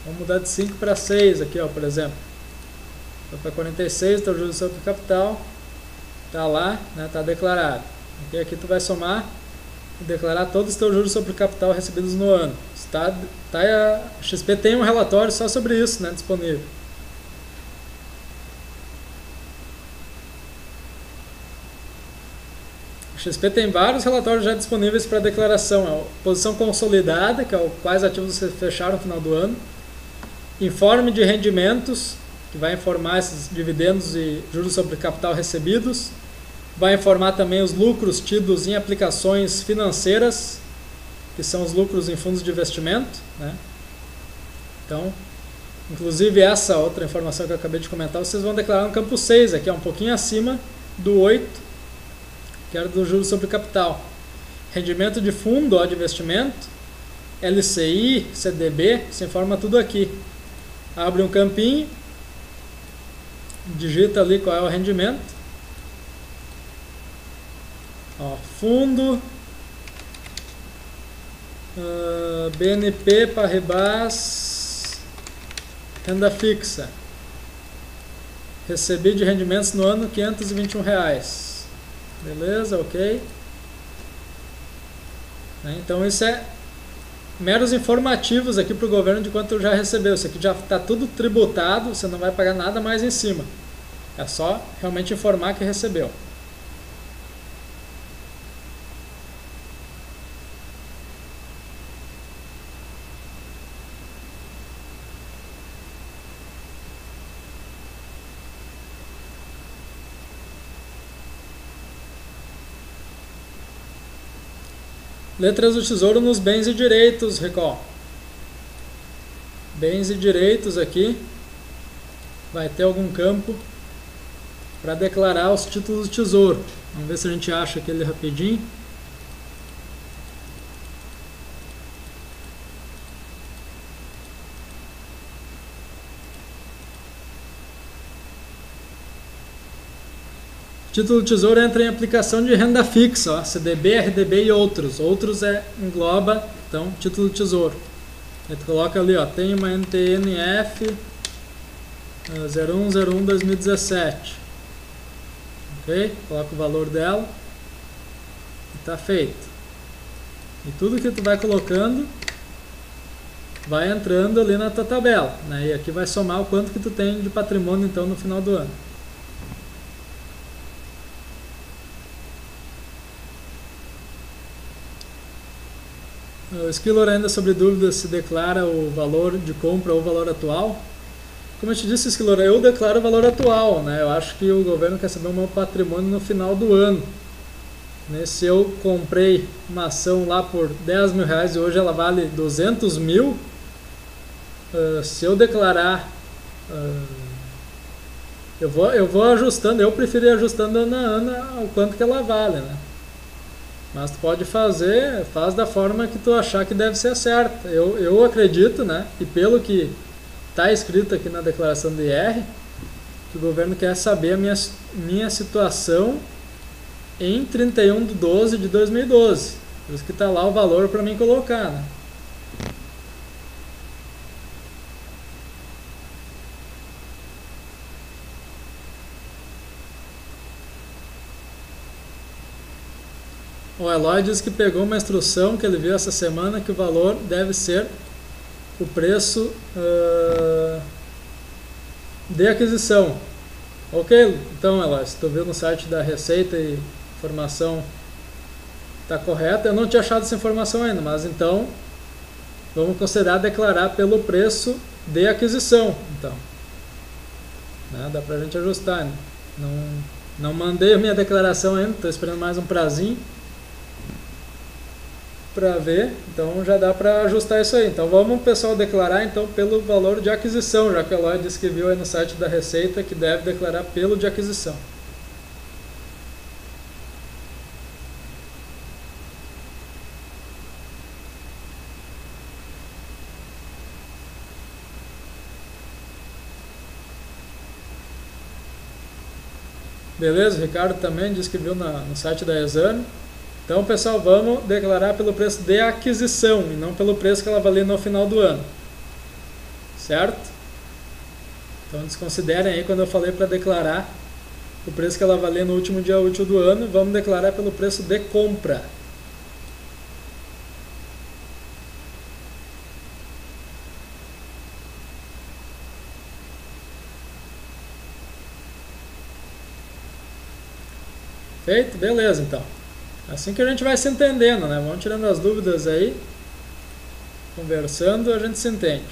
Vamos mudar de 5 para 6 aqui, ó, por exemplo. Foi para 46, teu juros sobre capital. Tá lá, né? Tá declarado. Okay? Aqui tu vai somar e declarar todos os teus juros sobre capital recebidos no ano. A XP tem um relatório só sobre isso, né, disponível. A XP tem vários relatórios já disponíveis para declaração. A posição consolidada, que é quais ativos você fecharam no final do ano. Informe de rendimentos, que vai informar esses dividendos e juros sobre capital recebidos. Vai informar também os lucros tidos em aplicações financeiras, que são os lucros em fundos de investimento, né? Então, inclusive essa outra informação que eu acabei de comentar, vocês vão declarar no campo 6, aqui é um pouquinho acima do 8, que era do juros sobre capital. Rendimento de fundo, ó, de investimento, LCI, CDB, se informa tudo aqui. Abre um campinho, digita ali qual é o rendimento. Ó, fundo, BNP Paribas, renda fixa. Recebi de rendimentos no ano R$521. Beleza, ok. Então isso é meros informativos aqui para o governo de quanto já recebeu. Isso aqui já está tudo tributado, você não vai pagar nada mais em cima. É só realmente informar que recebeu. Letras do Tesouro nos bens e direitos, Recall. Bens e direitos aqui. Vai ter algum campo para declarar os títulos do Tesouro. Vamos ver se a gente acha aquele rapidinho. Título do Tesouro entra em aplicação de renda fixa, ó, CDB, RDB e outros. Outros engloba, então, título do Tesouro. Aí tu coloca ali, ó, tem uma NTNF 01/01/2017. Ok? Coloca o valor dela. E tá feito. E tudo que tu vai colocando vai entrando ali na tua tabela, né? E aqui vai somar o quanto que tu tem de patrimônio, então, no final do ano. O Skillor ainda sobre dúvidas se declara o valor de compra ou o valor atual. Como eu te disse, Skillor, eu declaro o valor atual, né? Eu acho que o governo quer saber o meu patrimônio no final do ano. Se eu comprei uma ação lá por R$10.000 e hoje ela vale 200 mil, se eu declarar, eu vou ajustando, eu prefiro ir ajustando ano a ano o quanto que ela vale, né? Mas tu pode faz da forma que tu achar que deve ser certa. Eu acredito, né, e pelo que está escrito aqui na declaração de IR, que o governo quer saber a minha situação em 31/12/2012. Por isso que está lá o valor para mim colocar, né? O Eloy diz que pegou uma instrução que ele viu essa semana que o valor deve ser o preço de aquisição. Ok, então Eloy, se tu viu no site da Receita e a informação está correta, eu não tinha achado essa informação ainda, mas então vamos considerar declarar pelo preço de aquisição. Então, né, dá pra gente ajustar, né? Não mandei a minha declaração ainda, estou esperando mais um prazinho para ver, então já dá para ajustar isso aí. Então vamos, pessoal, declarar então pelo valor de aquisição, já que a Eloy disse que viu aí no site da Receita que deve declarar pelo de aquisição. Beleza, o Ricardo também disse que viu no site da Exame. Então, pessoal, vamos declarar pelo preço de aquisição e não pelo preço que ela valia no final do ano. Certo? Então, desconsiderem aí quando eu falei para declarar o preço que ela valia no último dia útil do ano. Vamos declarar pelo preço de compra. Feito? Beleza, então. Assim que a gente vai se entendendo, né? Vamos tirando as dúvidas aí. Conversando, a gente se entende.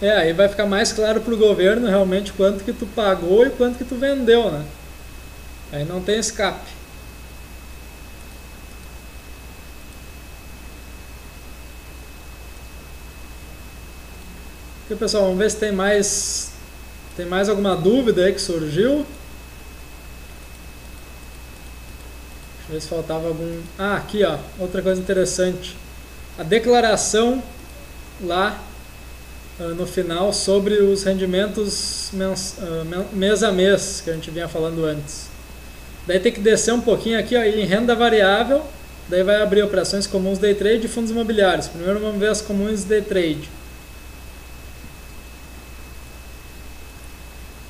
Aí vai ficar mais claro para o governo realmente quanto que tu pagou e quanto que tu vendeu, né? Aí não tem escape. Aqui, pessoal, vamos ver se tem mais alguma dúvida aí que surgiu. Deixa eu ver se faltava algum... Ah, aqui, ó, outra coisa interessante. A declaração lá no final sobre os rendimentos mês a mês que a gente vinha falando antes. Daí tem que descer um pouquinho aqui, ó, em renda variável, daí vai abrir operações comuns day trade e fundos imobiliários. Primeiro vamos ver as comuns day trade.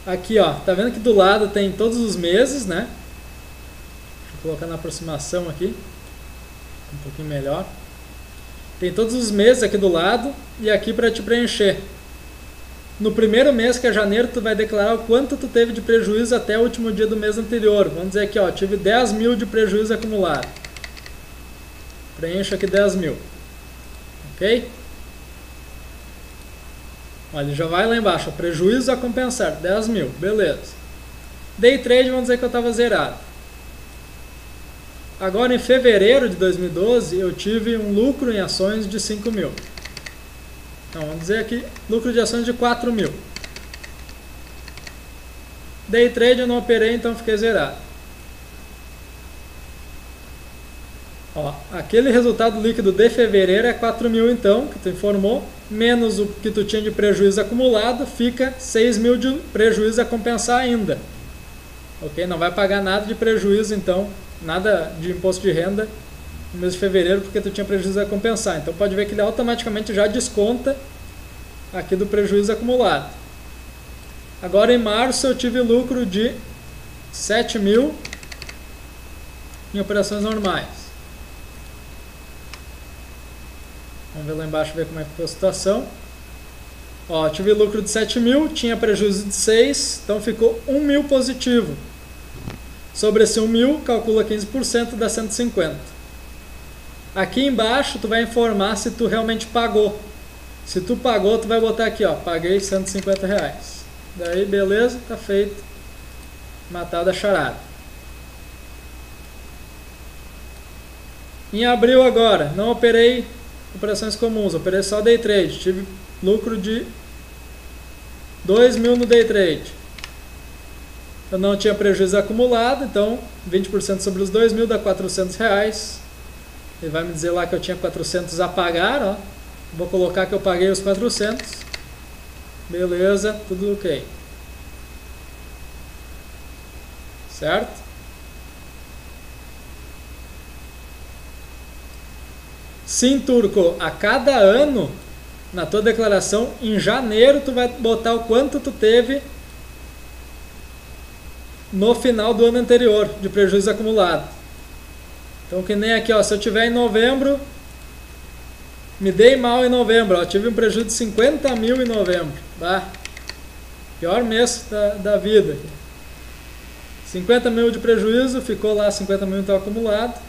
Aqui, ó, tá vendo que do lado tem todos os meses, né? Deixa eu colocar na aproximação aqui, um pouquinho melhor. Tem todos os meses aqui do lado e aqui para te preencher. No primeiro mês, que é janeiro, tu vai declarar o quanto tu teve de prejuízo até o último dia do mês anterior. Vamos dizer aqui, ó, tive 10 mil de prejuízo acumulado. Preencho aqui 10 mil. Ok? Olha, já vai lá embaixo, ó, prejuízo a compensar, 10 mil, beleza. Day trade, vamos dizer que eu estava zerado. Agora, em fevereiro de 2012, eu tive um lucro em ações de 5 mil. Então, vamos dizer aqui, lucro de ações de 4 mil. Day trade eu não operei, então fiquei zerado. Ó, aquele resultado líquido de fevereiro é 4 mil, então, que tu informou, menos o que tu tinha de prejuízo acumulado, fica 6 mil de prejuízo a compensar ainda. Ok? Não vai pagar nada de prejuízo, então, nada de imposto de renda no mês de fevereiro, porque tu tinha prejuízo a compensar. Então pode ver que ele automaticamente já desconta aqui do prejuízo acumulado. Agora em março eu tive lucro de 7 mil em operações normais. Vamos ver lá embaixo, ver como é que ficou a situação. Ó, tive lucro de 7 mil, tinha prejuízo de 6, então ficou 1 mil positivo. Sobre esse 1 mil, calcula 15%, dá 150. Aqui embaixo, tu vai informar se tu realmente pagou. Se tu pagou, tu vai botar aqui, ó, paguei 150 reais. Daí, beleza, tá feito. Matada a charada. Em abril agora, não operei operações comuns, operei só day trade. Tive lucro de 2 mil no day trade. Eu não tinha prejuízo acumulado, então 20% sobre os 2 mil dá 400 reais. Ele vai me dizer lá que eu tinha 400 a pagar, ó. Vou colocar que eu paguei os 400. Beleza, tudo ok. Certo? Sim, Turco, a cada ano, na tua declaração, em janeiro, tu vai botar o quanto tu teve no final do ano anterior, de prejuízo acumulado. Então, que nem aqui, ó, se eu tiver em novembro, me dei mal em novembro, ó, tive um prejuízo de 50 mil em novembro. Bah, pior mês da vida. 50 mil de prejuízo, ficou lá 50 mil então acumulado.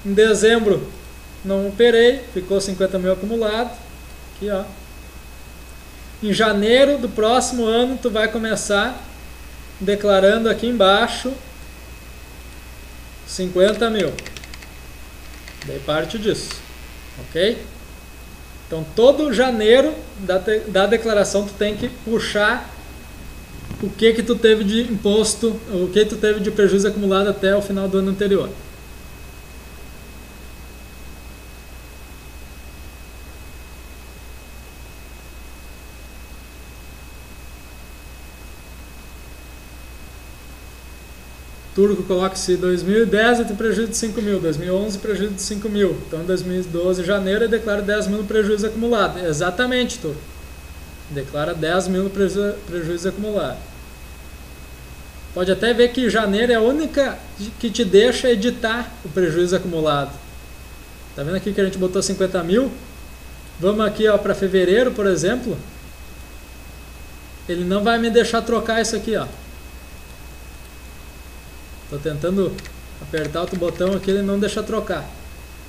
Em dezembro, não operei, ficou 50 mil acumulado. Aqui, ó. Em janeiro do próximo ano, tu vai começar declarando aqui embaixo 50 mil. Daí parte disso. Ok? Então, todo janeiro da declaração tu tem que puxar o que tu teve de imposto, o que tu teve de prejuízo acumulado até o final do ano anterior. Turco coloca se 2010 tem prejuízo de 5 mil, 2011 prejuízo de 5 mil, então em 2012, janeiro, eu declaro 10 mil no prejuízo acumulado. Exatamente, Turco. Declara 10 mil no prejuízo acumulado. Pode até ver que janeiro é a única que te deixa editar o prejuízo acumulado. Tá vendo aqui que a gente botou 50 mil? Vamos aqui para fevereiro, por exemplo. Ele não vai me deixar trocar isso aqui, ó. Estou tentando apertar outro botão aqui, ele não deixa trocar.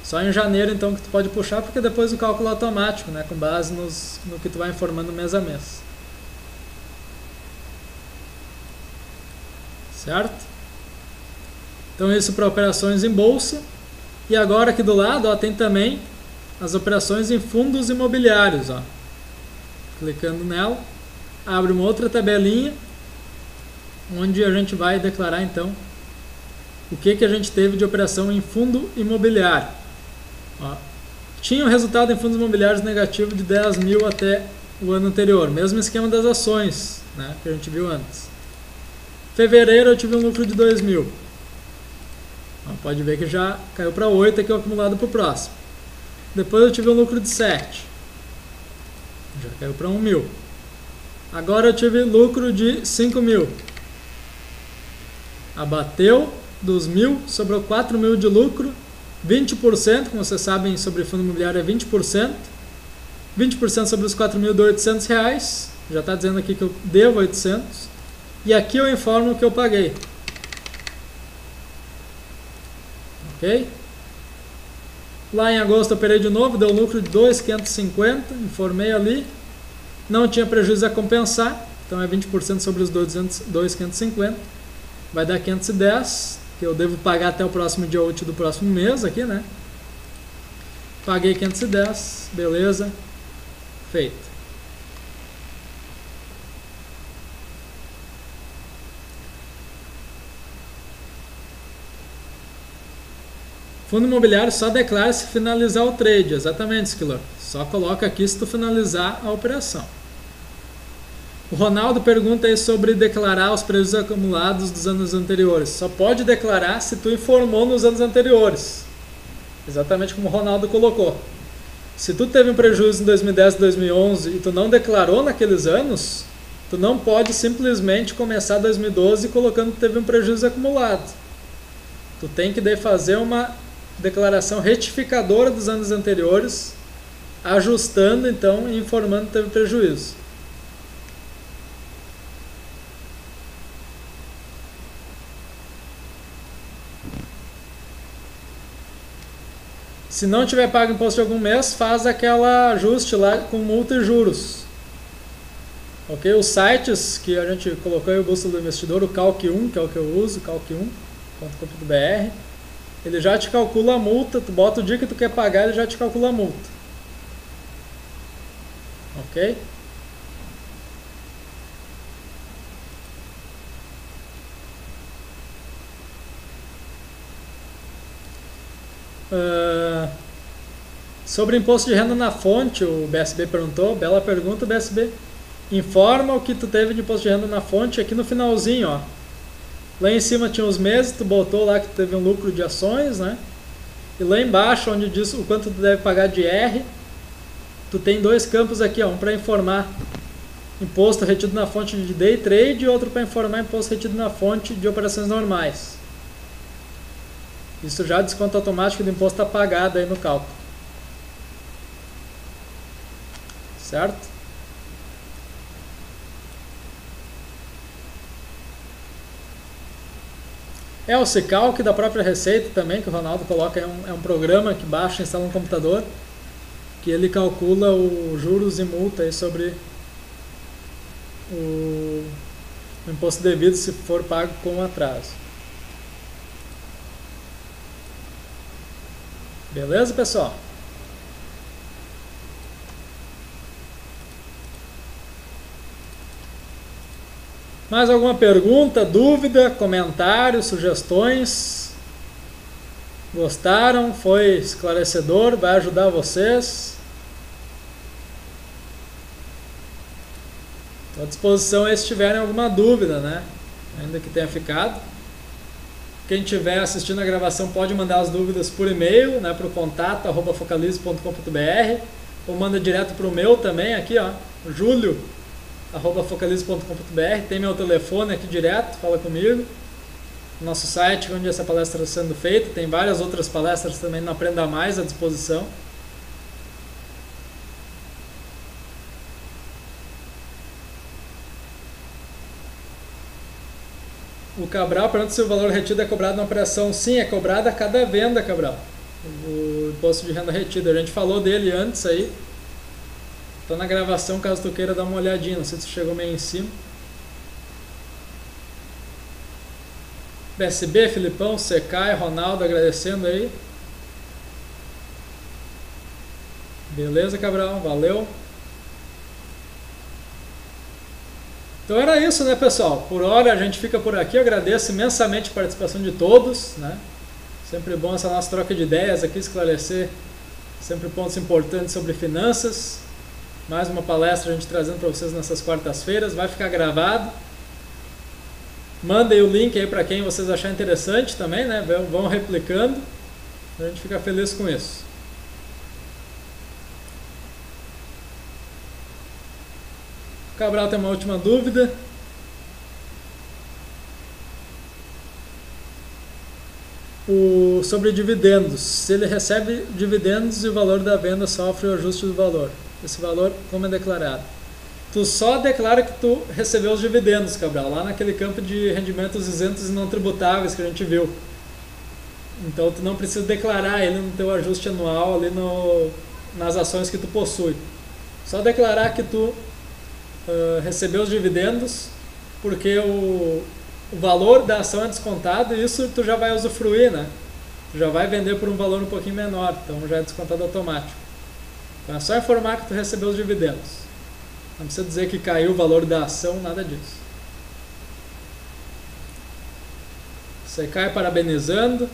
Só em janeiro então que tu pode puxar, porque depois o cálculo é automático, né, com base no que tu vai informando mês a mês. Certo? Então isso para operações em bolsa. E agora aqui do lado, ó, tem também as operações em fundos imobiliários, ó. Clicando nela, abre uma outra tabelinha, onde a gente vai declarar então o que a gente teve de operação em fundo imobiliário. Ó, tinha um resultado em fundos imobiliários negativo de 10 mil até o ano anterior, mesmo esquema das ações, né, que a gente viu antes. Fevereiro eu tive um lucro de 2 mil. Ó, pode ver que já caiu para 8 aqui o acumulado para o próximo. Depois eu tive um lucro de 7. Já caiu para 1 mil. Agora eu tive lucro de 5 mil. Abateu dos 1.000, sobrou 4 mil de lucro, 20%, como vocês sabem, sobre fundo imobiliário é 20%. 20% sobre os 4 mil de R$800, já está dizendo aqui que eu devo 800. E aqui eu informo o que eu paguei. Ok? Lá em agosto eu operei de novo, deu lucro de 2.550, informei ali. Não tinha prejuízo a compensar, então é 20% sobre os 2.550. Vai dar 510, que eu devo pagar até o próximo dia útil do próximo mês aqui, né? Paguei 510, beleza, feito. Fundo imobiliário só declara se finalizar o trade, exatamente, Esquilor. Só coloca aqui se tu finalizar a operação. O Ronaldo pergunta aí sobre declarar os prejuízos acumulados dos anos anteriores. Só pode declarar se tu informou nos anos anteriores. Exatamente como o Ronaldo colocou. Se tu teve um prejuízo em 2010 e 2011 e tu não declarou naqueles anos, tu não pode simplesmente começar 2012 colocando que teve um prejuízo acumulado. Tu tem que daí fazer uma declaração retificadora dos anos anteriores, ajustando então e informando que teve prejuízo. Se não tiver pago imposto de algum mês, faz aquela ajuste lá com multa e juros. Ok? Os sites que a gente colocou aí, o Bússola do Investidor, o Calc1, que é o que eu uso, calc1.com.br, ele já te calcula a multa, tu bota o dia que tu quer pagar, ele já te calcula a multa. Ok? Sobre imposto de renda na fonte, o BSB perguntou, bela pergunta, BSB. Informa o que tu teve de imposto de renda na fonte aqui no finalzinho, ó. Lá em cima tinha os meses, tu botou lá que tu teve um lucro de ações, né? E lá embaixo, onde diz o quanto tu deve pagar de R, tu tem dois campos aqui, ó, um para informar imposto retido na fonte de day trade e outro para informar imposto retido na fonte de operações normais. Isso já desconto automático do imposto está pagado aí no cálculo. Certo? O Cicalc da própria Receita também, que o Ronaldo coloca, é um programa que baixa e instala no computador, que ele calcula os juros e multa aí sobre o imposto devido se for pago com atraso. Beleza, pessoal? Mais alguma pergunta, dúvida, comentário, sugestões? Gostaram? Foi esclarecedor? Vai ajudar vocês? Estou à disposição aí se tiverem alguma dúvida, né? Ainda que tenha ficado. Quem estiver assistindo a gravação pode mandar as dúvidas por e-mail, né, para o contato@focalize.com.br, ou manda direto para o meu também, aqui, ó, julio@focalize.com.br. Tem meu telefone aqui direto, fala comigo. Nosso site, onde essa palestra está sendo feita, tem várias outras palestras também no Aprenda Mais à disposição. O Cabral pergunta se o valor retido é cobrado na operação. Sim, é cobrado a cada venda, Cabral. O imposto de renda retida. A gente falou dele antes aí. Está na gravação, caso tu queira dar uma olhadinha. Não sei se chegou meio em cima. BSB, Filipão, Secai, Ronaldo agradecendo aí. Beleza, Cabral? Valeu. Então era isso, né, pessoal? Por hora a gente fica por aqui. Eu agradeço imensamente a participação de todos, né? Sempre bom essa nossa troca de ideias aqui, esclarecer sempre pontos importantes sobre finanças. Mais uma palestra a gente trazendo para vocês nessas quartas-feiras. Vai ficar gravado. Mandem o link aí para quem vocês acharem interessante também, né? Vão replicando. A gente fica feliz com isso. Cabral tem uma última dúvida. Sobre dividendos. Se ele recebe dividendos e o valor da venda sofre o ajuste do valor. Esse valor, como é declarado? Tu só declara que tu recebeu os dividendos, Cabral, lá naquele campo de rendimentos isentos e não tributáveis que a gente viu. Então tu não precisa declarar ele no teu ajuste anual ali nas ações que tu possui. Só declarar que tu recebeu os dividendos, porque o valor da ação é descontado e isso tu já vai usufruir, né? Tu já vai vender por um valor um pouquinho menor, então já é descontado automático. Então é só informar que tu recebeu os dividendos. Não precisa dizer que caiu o valor da ação, nada disso. Você cai parabenizando.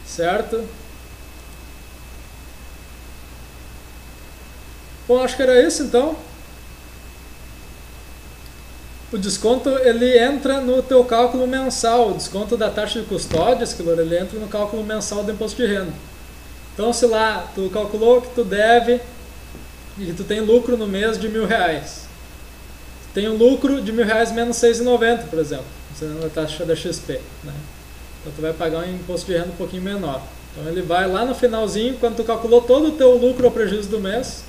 Certo? Bom, acho que era isso então. O desconto ele entra no teu cálculo mensal. O desconto da taxa de custódia, Esquilor, ele entra no cálculo mensal do imposto de renda. Então, se lá tu calculou que tu deve e que tu tem lucro no mês de R$1.000, tu tem um lucro de R$1.000 menos R$6,90, por exemplo, considerando a taxa da XP, né? Então tu vai pagar um imposto de renda um pouquinho menor. Então ele vai lá no finalzinho, quando tu calculou todo o teu lucro ou prejuízo do mês,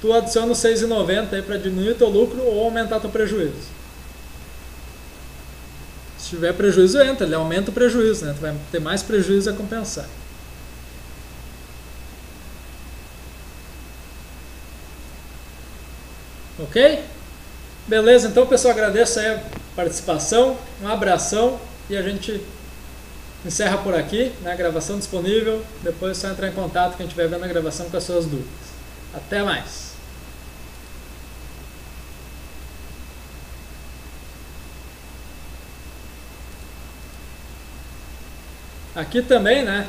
tu adiciona os R$6,90 aí para diminuir o teu lucro ou aumentar o teu prejuízo. Se tiver prejuízo, entra, ele aumenta o prejuízo, né? Tu vai ter mais prejuízo a compensar. Ok? Beleza, então pessoal, agradeço aí a participação, um abração e a gente encerra por aqui, né? A gravação disponível, depois é só entrar em contato quem estiver vendo a gravação com as suas dúvidas. Até mais! Aqui também, né?